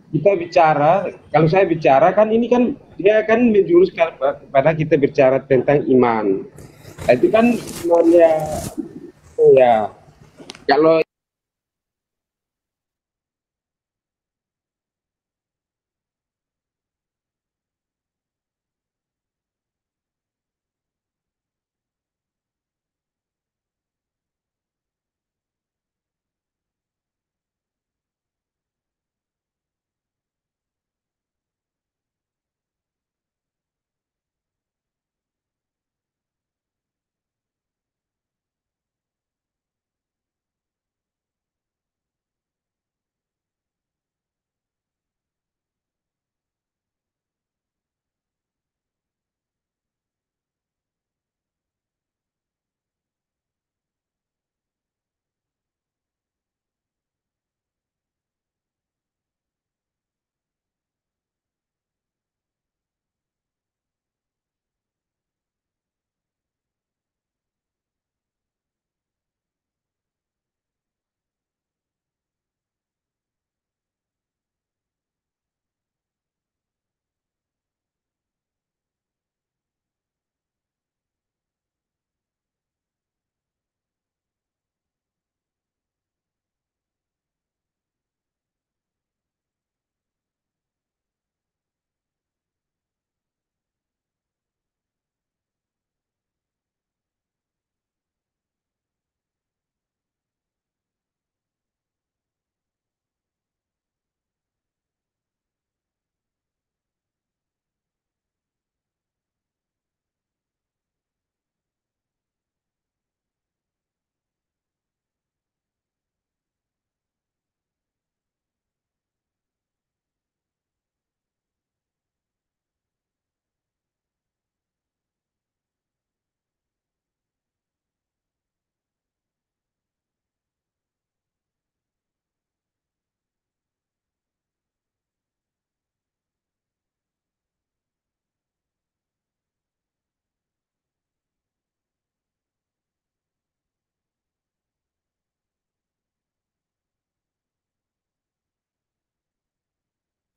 kita bicara, kalau saya bicara kan ini kan dia kan menjurus kepada kita bicara tentang iman. Nah, itu kan sebenarnya ya kalau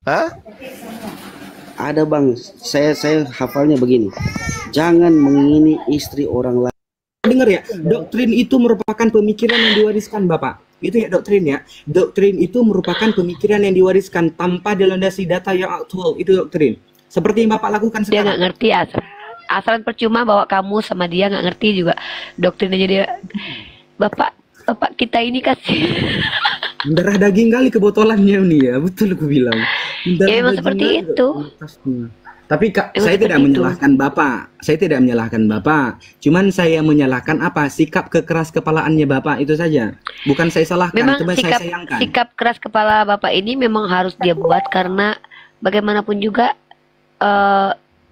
Hah? Ada Bang, saya hafalnya begini. Jangan mengingini istri orang lain. Dengar ya, doktrin itu merupakan pemikiran yang diwariskan Bapak. Itu ya doktrin ya. Doktrin itu merupakan pemikiran yang diwariskan tanpa dilandasi data yang aktual. Itu doktrin. Seperti yang Bapak lakukan sekarang. Dia nggak ngerti asal percuma bawa kamu sama dia nggak ngerti juga doktrinnya dia. Bapak kita ini kasih darah daging kali kebotolannya nih ya, betul aku bilang. Ya memang seperti itu. Tapi saya tidak menyalahkan Bapak. Saya tidak menyalahkan Bapak. Cuman saya menyalahkan apa? Sikap kekeras kepalaannya Bapak, itu saja. Bukan saya salahkan, Memang cuma saya sikap sayangkan. sikap keras kepala Bapak ini memang harus dia buat karena bagaimanapun juga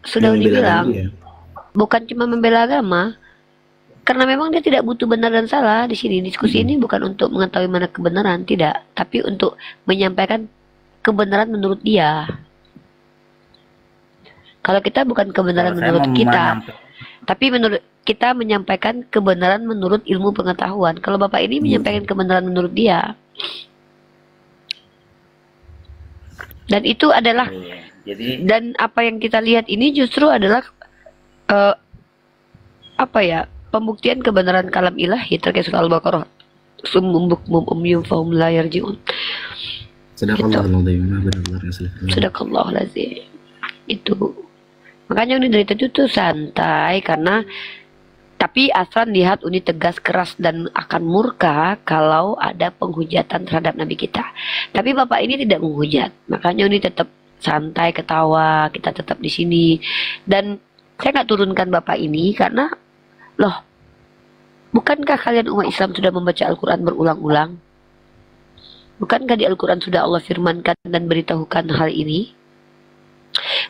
sudah Yang membela dibilang dia. bukan cuma membela agama, karena memang dia tidak butuh benar dan salah di sini. Diskusi ini bukan untuk mengetahui mana kebenaran, tidak, tapi untuk menyampaikan kebenaran menurut dia. Kalau kita bukan kebenaran menurut kita, tapi menurut kita menyampaikan kebenaran menurut ilmu pengetahuan. Kalau Bapak ini menyampaikan kebenaran menurut dia, dan itu adalah dan apa yang kita lihat ini justru adalah apa ya, pembuktian kebenaran kalam ilahi terkait surah Al-Baqarah. Summum bukmum umyum fahum la yarji'un. Sadaqallahul azim. Itu makanya Uni dari tadi tuh santai, karena tapi Asran lihat Uni tegas, keras, dan akan murka kalau ada penghujatan terhadap Nabi kita. Tapi Bapak ini tidak menghujat, makanya Uni tetap santai, ketawa, kita tetap di sini. Dan saya nggak turunkan Bapak ini karena, loh, bukankah kalian umat Islam sudah membaca Al-Quran berulang-ulang? Bukankah di Al-Quran sudah Allah firmankan dan beritahukan hal ini?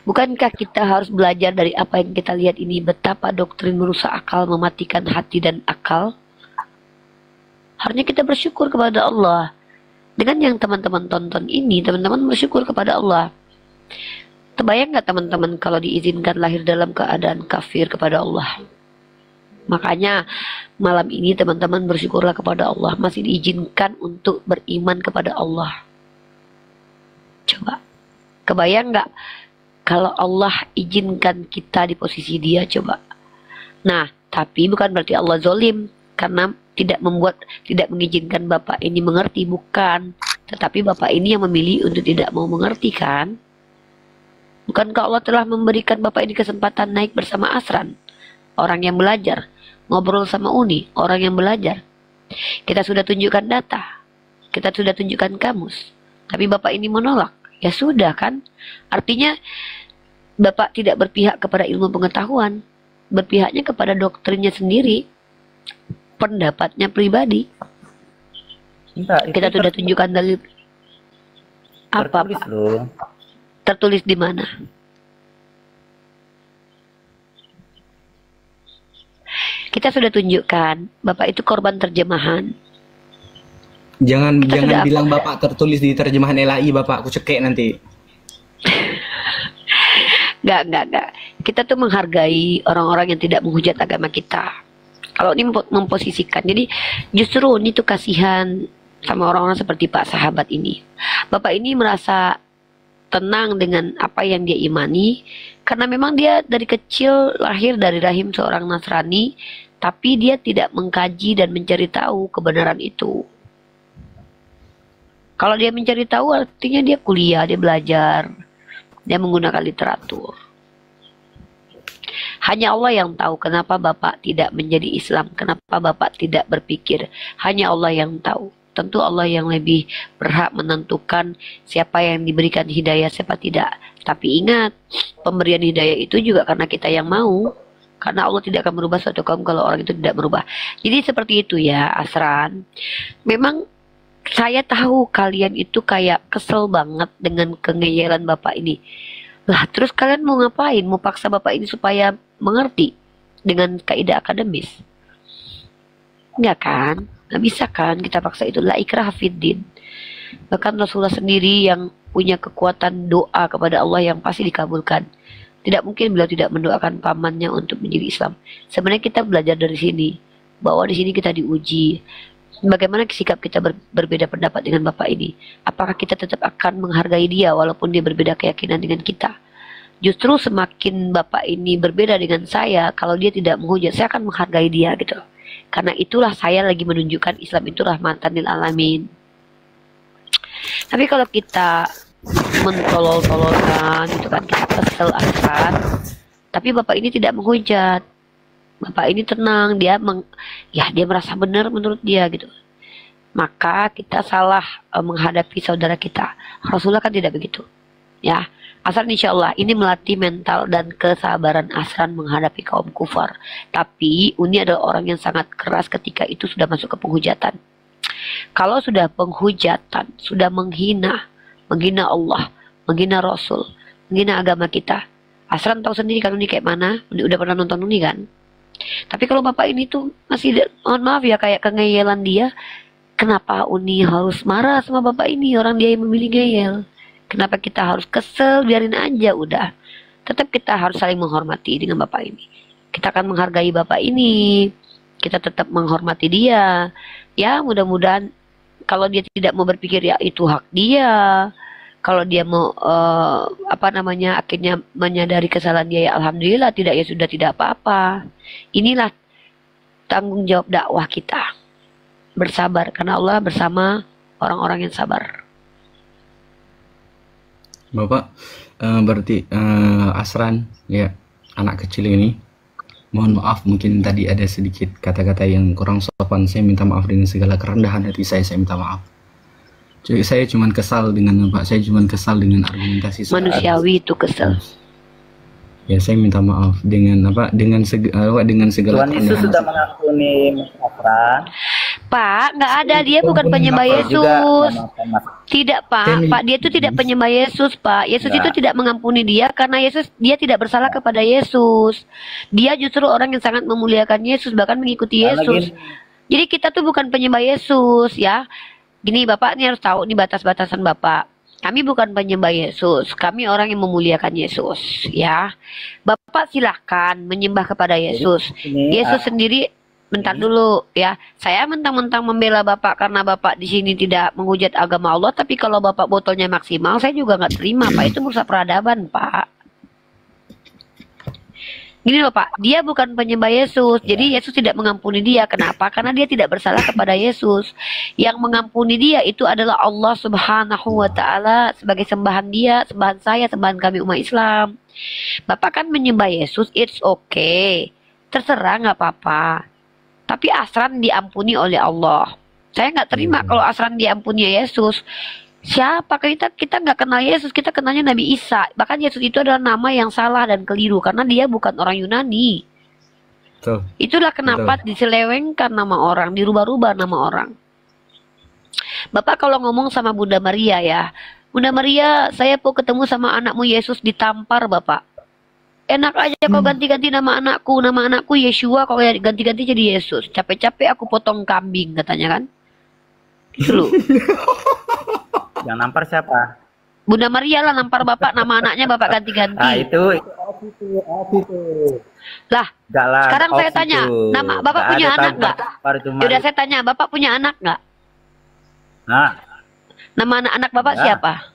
Bukankah kita harus belajar dari apa yang kita lihat ini, betapa doktrin merusak akal, mematikan hati dan akal? Harusnya kita bersyukur kepada Allah. Dengan yang teman-teman tonton ini, teman-teman bersyukur kepada Allah. Terbayang nggak teman-teman kalau diizinkan lahir dalam keadaan kafir kepada Allah? Makanya malam ini teman-teman bersyukurlah kepada Allah, masih diizinkan untuk beriman kepada Allah. Coba, kebayang nggak kalau Allah izinkan kita di posisi dia, coba. Nah, tapi bukan berarti Allah zolim karena tidak mengizinkan Bapak ini mengerti, bukan. Tetapi Bapak ini yang memilih untuk tidak mau mengerti, kan? Bukankah Allah telah memberikan Bapak ini kesempatan naik bersama Asran, orang yang belajar, ngobrol sama Uni, orang yang belajar. Kita sudah tunjukkan data, kita sudah tunjukkan kamus, tapi Bapak ini menolak. Ya sudah kan, artinya Bapak tidak berpihak kepada ilmu pengetahuan, berpihaknya kepada doktrinnya sendiri, pendapatnya pribadi. Kita sudah tunjukkan dalil. Apa Pak? Tertulis di mana? Kita sudah tunjukkan Bapak itu korban terjemahan. Jangan bilang Bapak tertulis di terjemahan LAI, Bapak, aku cekek nanti. Enggak. Kita tuh menghargai orang-orang yang tidak menghujat agama kita. Kalau ini memposisikan, jadi justru ini tuh kasihan sama orang-orang seperti Pak sahabat ini. Bapak ini merasa tenang dengan apa yang dia imani, karena memang dia dari kecil lahir dari rahim seorang Nasrani, tapi dia tidak mengkaji dan mencari tahu kebenaran itu. Kalau dia mencari tahu artinya dia kuliah, dia belajar, dia menggunakan literatur. Hanya Allah yang tahu kenapa Bapak tidak menjadi Islam, kenapa Bapak tidak berpikir. Hanya Allah yang tahu. Tentu Allah yang lebih berhak menentukan siapa yang diberikan hidayah, siapa tidak. Tapi ingat, pemberian hidayah itu juga karena kita yang mau. Karena Allah tidak akan merubah suatu kaum kalau orang itu tidak berubah. Jadi seperti itu ya, Asran. Memang saya tahu kalian itu kayak kesel banget dengan kengeyelan Bapak ini. Lah, terus kalian mau ngapain? Mau paksa Bapak ini supaya mengerti dengan kaidah akademis? Enggak kan? Nggak bisa kan kita paksa itu. La ikraha fiddin. Bahkan Rasulullah sendiri yang punya kekuatan doa kepada Allah yang pasti dikabulkan. Tidak mungkin beliau tidak mendoakan pamannya untuk menjadi Islam. Sebenarnya kita belajar dari sini, bahwa di sini kita diuji. Bagaimana sikap kita berbeda pendapat dengan Bapak ini? Apakah kita tetap akan menghargai dia walaupun dia berbeda keyakinan dengan kita? Justru semakin Bapak ini berbeda dengan saya, kalau dia tidak menghujat, saya akan menghargai dia gitu. Karena itulah saya lagi menunjukkan Islam itu rahmatan lil alamin. Tapi kalau kita mentolol-tololkan gitu kan, kita kesel akan, tapi Bapak ini tidak menghujat. Bapak ini tenang, dia merasa benar menurut dia gitu. Maka kita salah menghadapi saudara kita. Rasulullah kan tidak begitu. Ya, Asran insya Allah ini melatih mental dan kesabaran Asran menghadapi kaum kufar. Tapi Uni adalah orang yang sangat keras ketika itu sudah masuk ke penghujatan. Kalau sudah penghujatan, sudah menghina Allah, menghina Rasul, menghina agama kita. Asran tahu sendiri kan Uni kayak mana, Uni udah pernah nonton Uni kan. Tapi kalau bapak ini tuh masih, mohon maaf ya, kayak kengeyelan dia. Kenapa Uni harus marah sama bapak ini, orang dia yang memilih ngeyel? Kenapa kita harus kesel? Biarin aja udah. Tetap kita harus saling menghormati dengan bapak ini. Kita akan menghargai bapak ini. Kita tetap menghormati dia. Ya mudah-mudahan kalau dia tidak mau berpikir ya itu hak dia. Kalau dia mau akhirnya menyadari kesalahan dia ya alhamdulillah, tidak ya sudah, tidak apa-apa. Inilah tanggung jawab dakwah kita. Bersabar karena Allah bersama orang-orang yang sabar. Bapak, berarti Asran, ya anak kecil ini, mohon maaf mungkin tadi ada sedikit kata-kata yang kurang sopan. Saya minta maaf dengan segala kerendahan hati saya minta maaf. Jadi saya cuma kesal dengan Bapak, saya cuma kesal dengan argumentasi saya. Manusiawi itu kesal. Ya saya minta maaf dengan dengan segala Tuhan Yesus sudah mengampuni Asran. Pak, nggak ada, dia bukan penyembah Yesus. Tidak, Pak, dia itu tidak penyembah Yesus, Pak. Yesus itu tidak mengampuni dia karena dia tidak bersalah kepada Yesus. Dia justru orang yang sangat memuliakan Yesus, bahkan mengikuti Yesus. Jadi kita tuh bukan penyembah Yesus, ya. Gini, Bapak ini harus tahu nih batas-batasan Bapak. Kami bukan penyembah Yesus, kami orang yang memuliakan Yesus, ya. Bapak silahkan menyembah kepada Yesus. Yesus sendiri. Bentar dulu ya, saya mentang-mentang membela Bapak karena Bapak di sini tidak menghujat agama Allah, tapi kalau Bapak botolnya maksimal, saya juga nggak terima, Pak. Itu merusak peradaban, Pak. Gini loh, Pak, dia bukan penyembah Yesus, jadi Yesus tidak mengampuni dia. Kenapa? Karena dia tidak bersalah kepada Yesus. Yang mengampuni dia itu adalah Allah Subhanahu wa Ta'ala sebagai sembahan dia, sembahan saya, sembahan kami umat Islam. Bapak kan menyembah Yesus, it's okay, terserah, nggak apa-apa. Tapi Asran diampuni oleh Allah. Saya nggak terima kalau Asran diampuni Yesus. Siapa? Kita nggak kenal Yesus, kita kenalnya Nabi Isa. Bahkan Yesus itu adalah nama yang salah dan keliru karena dia bukan orang Yunani. Betul. Itulah kenapa diselewengkan nama orang, dirubah-rubah nama orang. Bapak kalau ngomong sama Bunda Maria ya, Bunda Maria, saya mau ketemu sama anakmu Yesus, ditampar Bapak. Enak aja kau ganti-ganti nama anakku Yeshua, kau ganti-ganti jadi Yesus. Capek-capek aku potong kambing katanya kan. Gitu loh. Yang nampar siapa? Bunda Maria lah nampar Bapak, nama anaknya Bapak ganti-ganti. Ah itu. Lah, sekarang saya tanya, nama Bapak punya anak nggak? Yaudah saya tanya, Bapak punya anak nggak? Nah. Nama anak Bapak siapa?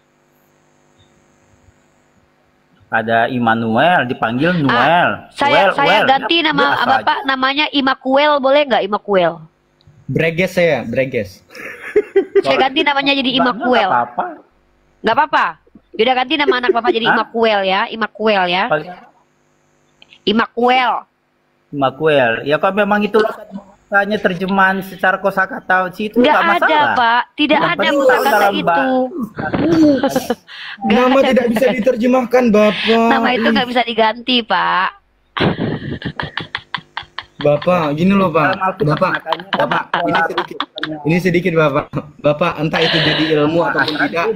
Ada Immanuel, dipanggil Noel. Saya ganti nama Bapak, namanya Immanuel, boleh nggak Immanuel? Breges saya, Breges. Saya ganti namanya jadi Immanuel. Nggak apa-apa. Yaudah ganti nama anak Bapak jadi Immanuel ya, Immanuel ya. Immanuel. Ya kalau memang itu hanya terjemahan secara kosakata situ nggak ada, Pak. Tidak ada kosakata itu. Nama tidak bisa diterjemahkan, Bapak. Nama itu nggak bisa diganti, Pak. Bapak, gini loh, Pak. Bapak, ini sedikit, Bapak. Bapak, entah itu jadi ilmu ataupun tidak.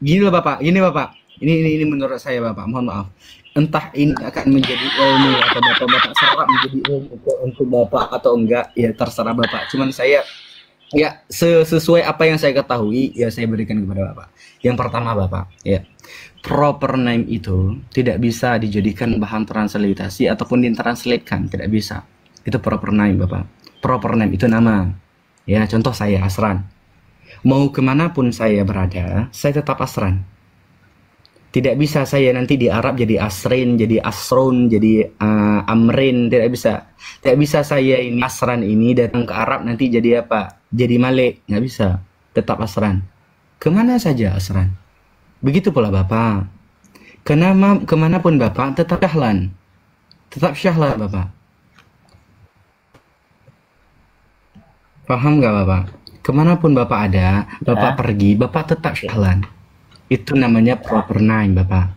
Gini loh, Bapak. Ini menurut saya, Bapak. Mohon maaf. Entah ini akan menjadi ilmu atau Bapak serap menjadi ilmu untuk Bapak atau enggak, ya terserah Bapak. Cuman saya ya sesuai apa yang saya ketahui ya saya berikan kepada Bapak. Yang pertama Bapak, ya proper name itu tidak bisa dijadikan bahan translitasi ataupun ditranslatekan, tidak bisa. Itu proper name Bapak. Proper name itu nama. Ya contoh saya Asran. Mau kemanapun saya berada, saya tetap Asran. Tidak bisa saya nanti di Arab jadi Asrin, jadi Asron, jadi Amrin, tidak bisa. Tidak bisa saya ini Asran ini datang ke Arab nanti jadi apa? Jadi Malik, nggak bisa. Tetap Asran. Kemana saja Asran. Begitu pula Bapak. Kemanapun Bapak tetap Syahlan. Tetap Syahlan Bapak. Paham nggak Bapak? Kemanapun Bapak ada, Bapak pergi, Bapak tetap Syahlan. Itu namanya proper name, Bapak.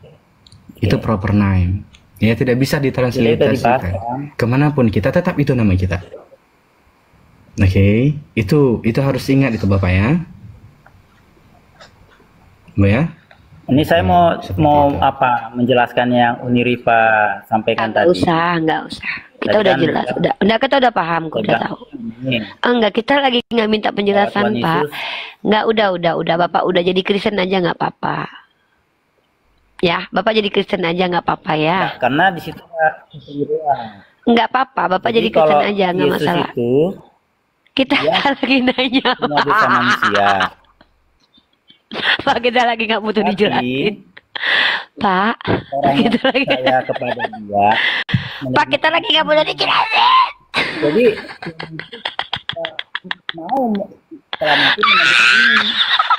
Itu proper name. Ya, tidak bisa ditransliterasikan. Kemanapun kita, tetap itu nama kita. Oke, itu harus ingat itu Bapak ya. Mbak ya. Ini saya mau apa menjelaskan yang Unirifa sampaikan tadi. Nggak usah. Kita udah jelas, kita udah paham, kok udah tahu. Enggak, kita lagi nggak minta penjelasan, Pak. Enggak, udah, Bapak udah jadi Kristen aja nggak apa-apa. Ya, Bapak jadi Kristen aja nggak apa-apa ya. Nah, karena di situ nggak apa-apa, Bapak jadi Kristen aja nggak masalah. Kita lagi nanya, Pak. Manusia. Pak, kita lagi nggak butuh dijelasin. Pak, kita lagi saya kepada dia. Pak, kita lagi nggak butuh dijelasin. Jadi mau mati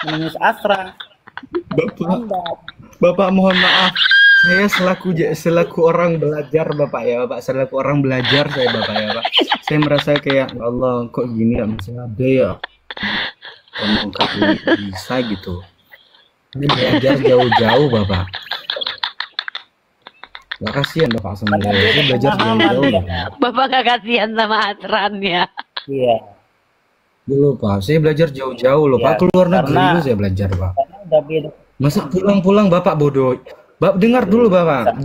menulis asra. Bapak mohon maaf. Saya selaku orang belajar Bapak ya, Bapak selaku orang belajar saya Bapak ya, Pak. Saya merasa kayak Allah kok gini ya, masih ada ya. Bisa gitu. Ini belajar jauh-jauh Bapak. Gak kasihan Bapak sama saya. Saya belajar jauh-jauh Bapak gak kasihan sama Asran ya. Iya. Dulu Pak, saya belajar jauh-jauh loh Pak. Keluar negeri dulu saya belajar Pak. Masa pulang-pulang Bapak bodoh. Bapak dengar dulu Bapak,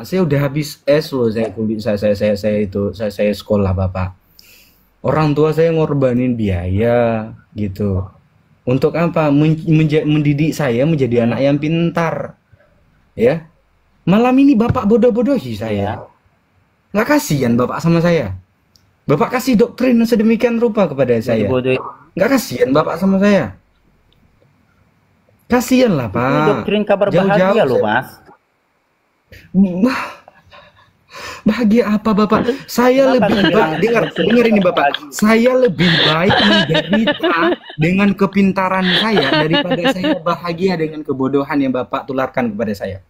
saya udah habis S loh, saya sekolah Bapak. Orang tua saya ngorbanin biaya gitu. Untuk apa? Mendidik saya menjadi anak yang pintar. Ya. Malam ini Bapak bodoh-bodohi saya. Nggak kasihan Bapak sama saya. Bapak kasih doktrin sedemikian rupa kepada saya. Nggak kasihan Bapak sama saya. Kasian lah Pak. Ini doktrin kabar bahagia loh Mas. Bahagia apa Bapak? Saya lebih baik, dengar ini Bapak. Saya lebih baik menderita dengan kepintaran saya daripada saya bahagia dengan kebodohan yang Bapak tularkan kepada saya.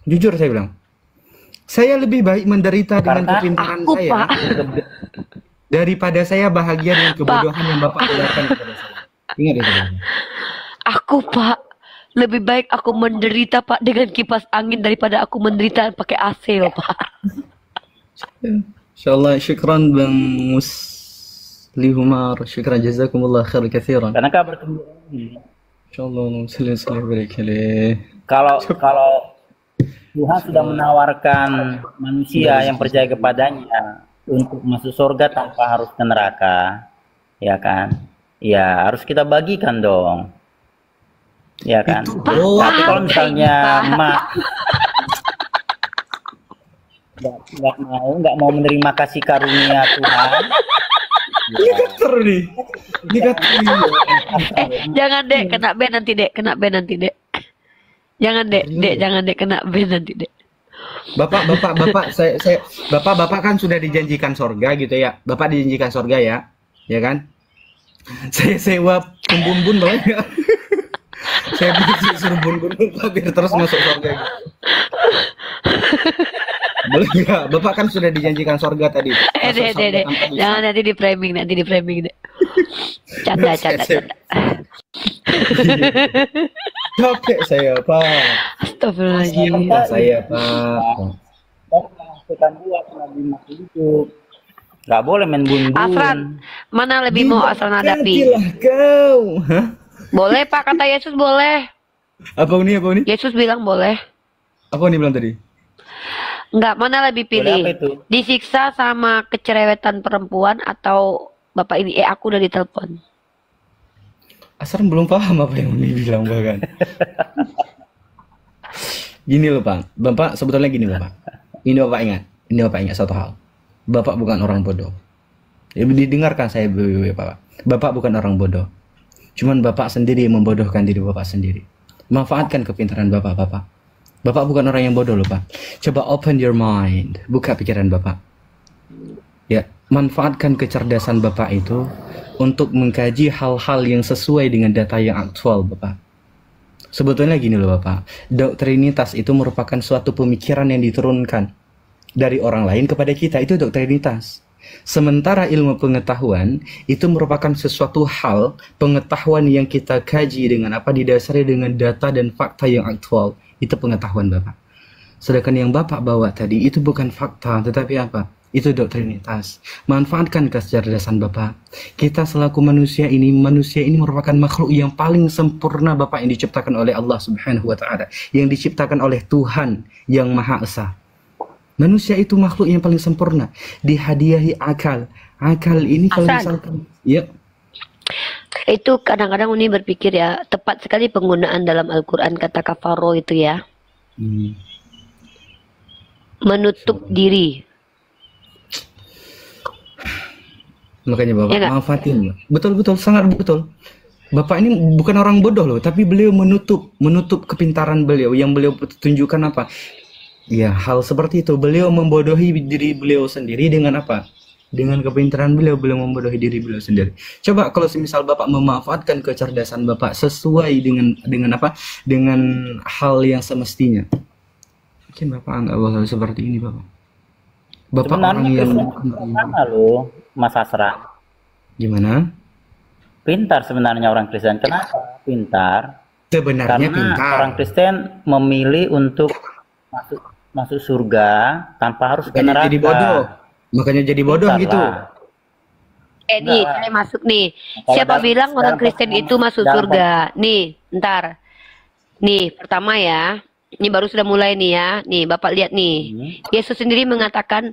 Jujur saya bilang. Saya lebih baik menderita dengan kepintaran saya daripada saya bahagia dengan kebodohan yang Bapak tularkan kepada saya. Ingat itu Bapak. Aku Pak, lebih baik aku menderita Pak dengan kipas angin daripada aku menderita pakai AC loh Pak. Insyaallah, syukran Bang Muslihumar, syukran jazakumullah khair katsiran. Karena kabar gembira. Insyaallah, kalau Tuhan sudah menawarkan manusia yang percaya kepadanya untuk masuk surga tanpa harus ke neraka, ya kan? Ya harus kita bagikan dong. Ya kan. Tapi kalau misalnya nggak mau menerima kasih karunia Tuhan. Ini kater nih. Ini kater. Jangan Dek, kena ban nanti Dek, Jangan Dek, jangan Dek, kena ban nanti Dek. Bapak, Bapak kan sudah dijanjikan surga gitu ya. Bapak dijanjikan surga ya. Ya kan? Saya sewa pembumbun banyak. Saya suruh bun-bun biar terus masuk surga gitu. Boleh nggak? Bapak kan sudah dijanjikan surga tadi. Dek. Jangan nanti di framing Dek. Canda. Capek saya Pak. Astagfirullahaladzim. Saya Pak. Nggak boleh main bun-bun. Asran, mana lebih mau Asran hadapi? Kau. Hah? Boleh Pak, kata Yesus boleh. Apa ini? Yesus bilang boleh. Apa ini bilang tadi? Enggak, mana lebih pilih? Disiksa sama kecerewetan perempuan atau Bapak ini? Aku udah ditelepon. Asran belum paham apa yang ini bilang bahkan. Gini loh Pak. Bapak sebetulnya gini Bapak. Ini Bapak ingat satu hal. Bapak bukan orang bodoh. Ya, didengarkan saya Bapak. Bapak bukan orang bodoh. Cuman Bapak sendiri yang membodohkan diri Bapak sendiri. Manfaatkan kepintaran Bapak. Bapak bukan orang yang bodoh loh Pak. Coba open your mind. Buka pikiran Bapak. Ya, manfaatkan kecerdasan Bapak itu untuk mengkaji hal-hal yang sesuai dengan data yang aktual Bapak. Sebetulnya gini loh Bapak. Doktrinitas itu merupakan suatu pemikiran yang diturunkan dari orang lain kepada kita. Itu doktrinitas. Sementara ilmu pengetahuan itu merupakan sesuatu hal pengetahuan yang kita kaji dengan apa, didasari dengan data dan fakta yang aktual. Itu pengetahuan Bapak. Sedangkan yang Bapak bawa tadi itu bukan fakta, tetapi apa? Itu doktrinitas. Manfaatkan kecerdasan Bapak. Kita selaku manusia ini merupakan makhluk yang paling sempurna Bapak, yang diciptakan oleh Allah Subhanahu wa taala, yang diciptakan oleh Tuhan yang Maha Esa. Manusia itu makhluk yang paling sempurna, dihadiahi akal. Akal ini kalau misalkan, ya. Itu kadang-kadang Uni berpikir ya, tepat sekali penggunaan dalam Al-Quran kata kafaro itu ya. Menutup diri. Makanya Bapak ya, manfaatin. Betul-betul, sangat betul. Bapak ini bukan orang bodoh loh, tapi beliau menutup kepintaran beliau. Yang beliau tunjukkan apa? Ya, hal seperti itu. Beliau membodohi diri beliau sendiri dengan apa? Dengan kepintaran beliau membodohi diri beliau sendiri. Coba kalau semisal Bapak memanfaatkan kecerdasan Bapak sesuai dengan apa? Dengan hal yang semestinya. Mungkin Bapak nggak bakal seperti ini, Bapak. Bapak orang yang sama loh, Mas Asra. Gimana? Pintar sebenarnya orang Kristen. Kenapa pintar? Sebenarnya karena pintar. Orang Kristen memilih untuk masuk surga tanpa harus ke neraka. Jadi bodoh. Makanya jadi bodoh Pintar gitu. lah. Nih, saya masuk nih. Siapa bilang orang Kristen itu masuk surga? Nih, ntar. Nih, pertama ya. Ini baru sudah mulai nih ya. Nih, Bapak lihat nih. Yesus sendiri mengatakan,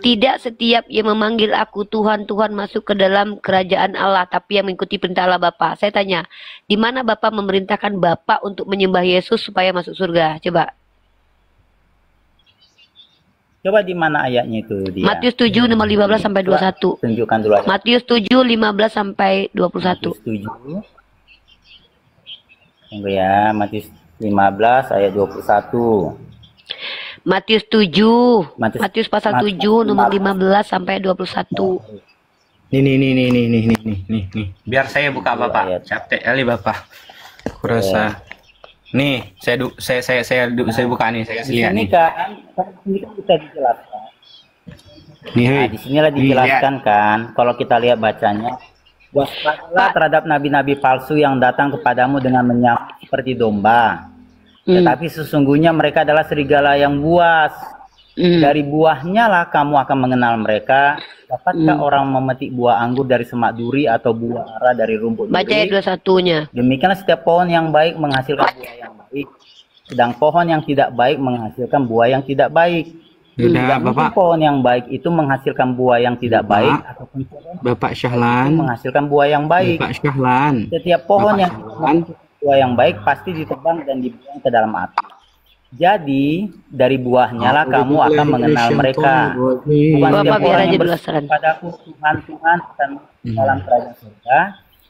tidak setiap yang memanggil aku Tuhan, Tuhan masuk ke dalam kerajaan Allah, tapi yang mengikuti perintah Allah Bapa. Saya tanya, di mana Bapak memerintahkan Bapak untuk menyembah Yesus supaya masuk surga? Coba. Coba di mana ayatnya itu dia? Matius 7 nomor 15 sampai 21. Tunjukkan dulu ayat. Matius 7 15 sampai 21. Matius 7. Tunggu ya, Matius 15 ayat 21. Matius 7. Matius pasal 7 nomor 15 sampai 21. Nih. Biar saya buka Bapak. Capek kali Bapak. Kurasa. Nih, saya buka nih, saya kasih lihat nih. Ini kan bisa dijelaskan. Nih, Nah, di sinilah dijelaskan kan, kalau kita lihat bacanya, waspadalah terhadap nabi-nabi palsu yang datang kepadamu dengan menyamar seperti domba. Tetapi sesungguhnya mereka adalah serigala yang buas. Dari buahnya lah kamu akan mengenal mereka. Dapatkah orang memetik buah anggur dari semak duri atau buah ara dari rumput duri? Baca ayat 21-nya. Demikianlah setiap pohon yang baik menghasilkan buah yang baik, sedang pohon yang tidak baik menghasilkan buah yang tidak baik. Tidak mungkin pohon yang baik itu menghasilkan buah yang tidak baik, ataupun Bapak Syahlan menghasilkan buah yang baik. Bapak Syahlan. Setiap pohon yang menghasilkan buah yang baik pasti ditebang dan dibuang ke dalam api. Jadi dari buahnya lah kamu akan mengenal mereka. Bukan setiap orang yang berseru padaku Tuhan Tuhan dan dalam kerajaan surga,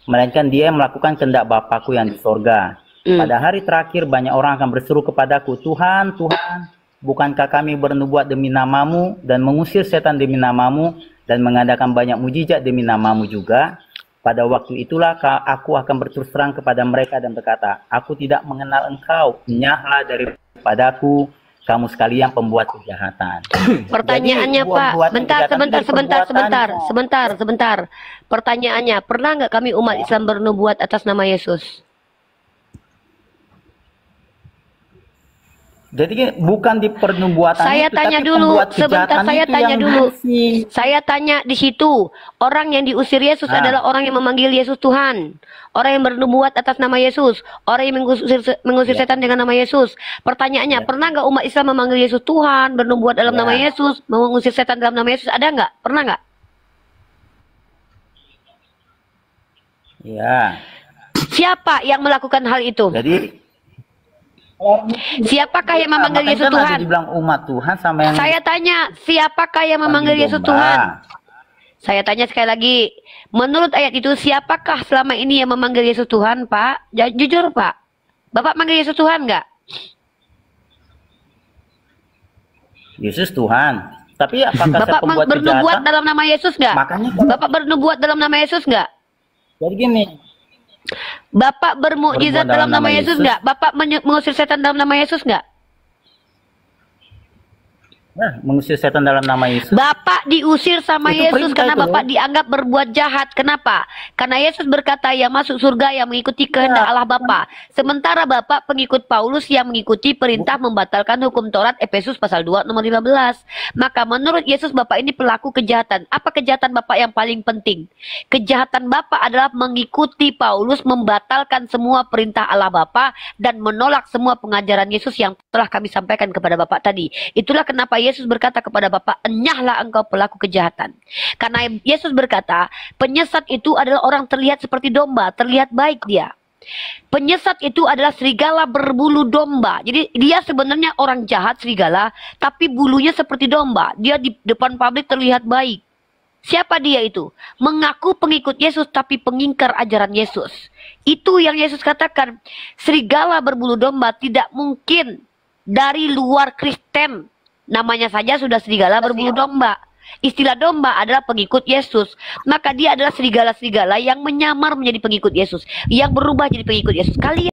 melainkan dia yang melakukan kehendak Bapakku yang di surga. Pada hari terakhir banyak orang akan berseru kepadaku, Tuhan Tuhan, bukankah kami bernubuat demi namamu dan mengusir setan demi namamu dan mengadakan banyak mujizat demi namamu juga? Pada waktu itulah aku akan berterus terang kepada mereka dan berkata, aku tidak mengenal engkau, enyahlah daripadaku, kamu sekalian pembuat kejahatan. Pertanyaannya Pak, sebentar. Pertanyaannya, pernah nggak kami umat Islam bernubuat atas nama Yesus? Jadi bukan di pernubuatan saya itu, tanya tapi dulu, pembuat sebentar kejahatan saya itu tanya yang dulu. bersih. Saya tanya di situ, orang yang diusir Yesus adalah orang yang memanggil Yesus Tuhan. Orang yang bernubuat atas nama Yesus, orang yang mengusir setan dengan nama Yesus. Pertanyaannya, pernah nggak umat Islam memanggil Yesus Tuhan, bernubuat dalam nama Yesus, mengusir setan dalam nama Yesus? Ada nggak? Pernah nggak? Ya. Siapa yang melakukan hal itu? Jadi siapakah yang memanggil Yesus kan Tuhan? Dibilang umat Tuhan sama yang saya tanya, siapakah yang memanggil Yesus Tuhan? Saya tanya sekali lagi, menurut ayat itu siapakah selama ini yang memanggil Yesus Tuhan, Pak? Jujur, Pak. Bapak manggil Yesus Tuhan nggak? Yesus Tuhan. Tapi apakah Bapak saya pembuat bernubuat kejahatan? dalam nama Yesus nggak? Makanya Bapak bernubuat dalam nama Yesus nggak? Jadi gini. Bapak bermukjizat dalam nama Yesus nggak? Bapak mengusir setan dalam nama Yesus nggak? Nah, mengusir setan dalam nama Yesus. Bapak diusir sama Itu Yesus perintah karena itu, Bapak dianggap berbuat jahat. Kenapa? Karena Yesus berkata yang masuk surga yang mengikuti kehendak Allah Bapa. Sementara Bapak pengikut Paulus yang mengikuti perintah membatalkan hukum Taurat Efesus pasal 2 nomor 15. Maka menurut Yesus Bapak ini pelaku kejahatan. Apa kejahatan Bapak yang paling penting? Kejahatan Bapak adalah mengikuti Paulus, membatalkan semua perintah Allah Bapa dan menolak semua pengajaran Yesus yang telah kami sampaikan kepada Bapak tadi. Itulah kenapa Yesus berkata kepada Bapak, enyahlah engkau pelaku kejahatan. Karena Yesus berkata, penyesat itu adalah orang terlihat seperti domba, terlihat baik dia. Penyesat itu adalah serigala berbulu domba. Jadi dia sebenarnya orang jahat serigala, tapi bulunya seperti domba. Dia di depan publik terlihat baik. Siapa dia itu? Mengaku pengikut Yesus tapi pengingkar ajaran Yesus. Itu yang Yesus katakan, serigala berbulu domba tidak mungkin dari luar Kristen. Namanya saja sudah serigala berbulu domba. Istilah domba adalah pengikut Yesus. Maka dia adalah serigala-serigala yang menyamar menjadi pengikut Yesus, yang berubah jadi pengikut Yesus. Kalian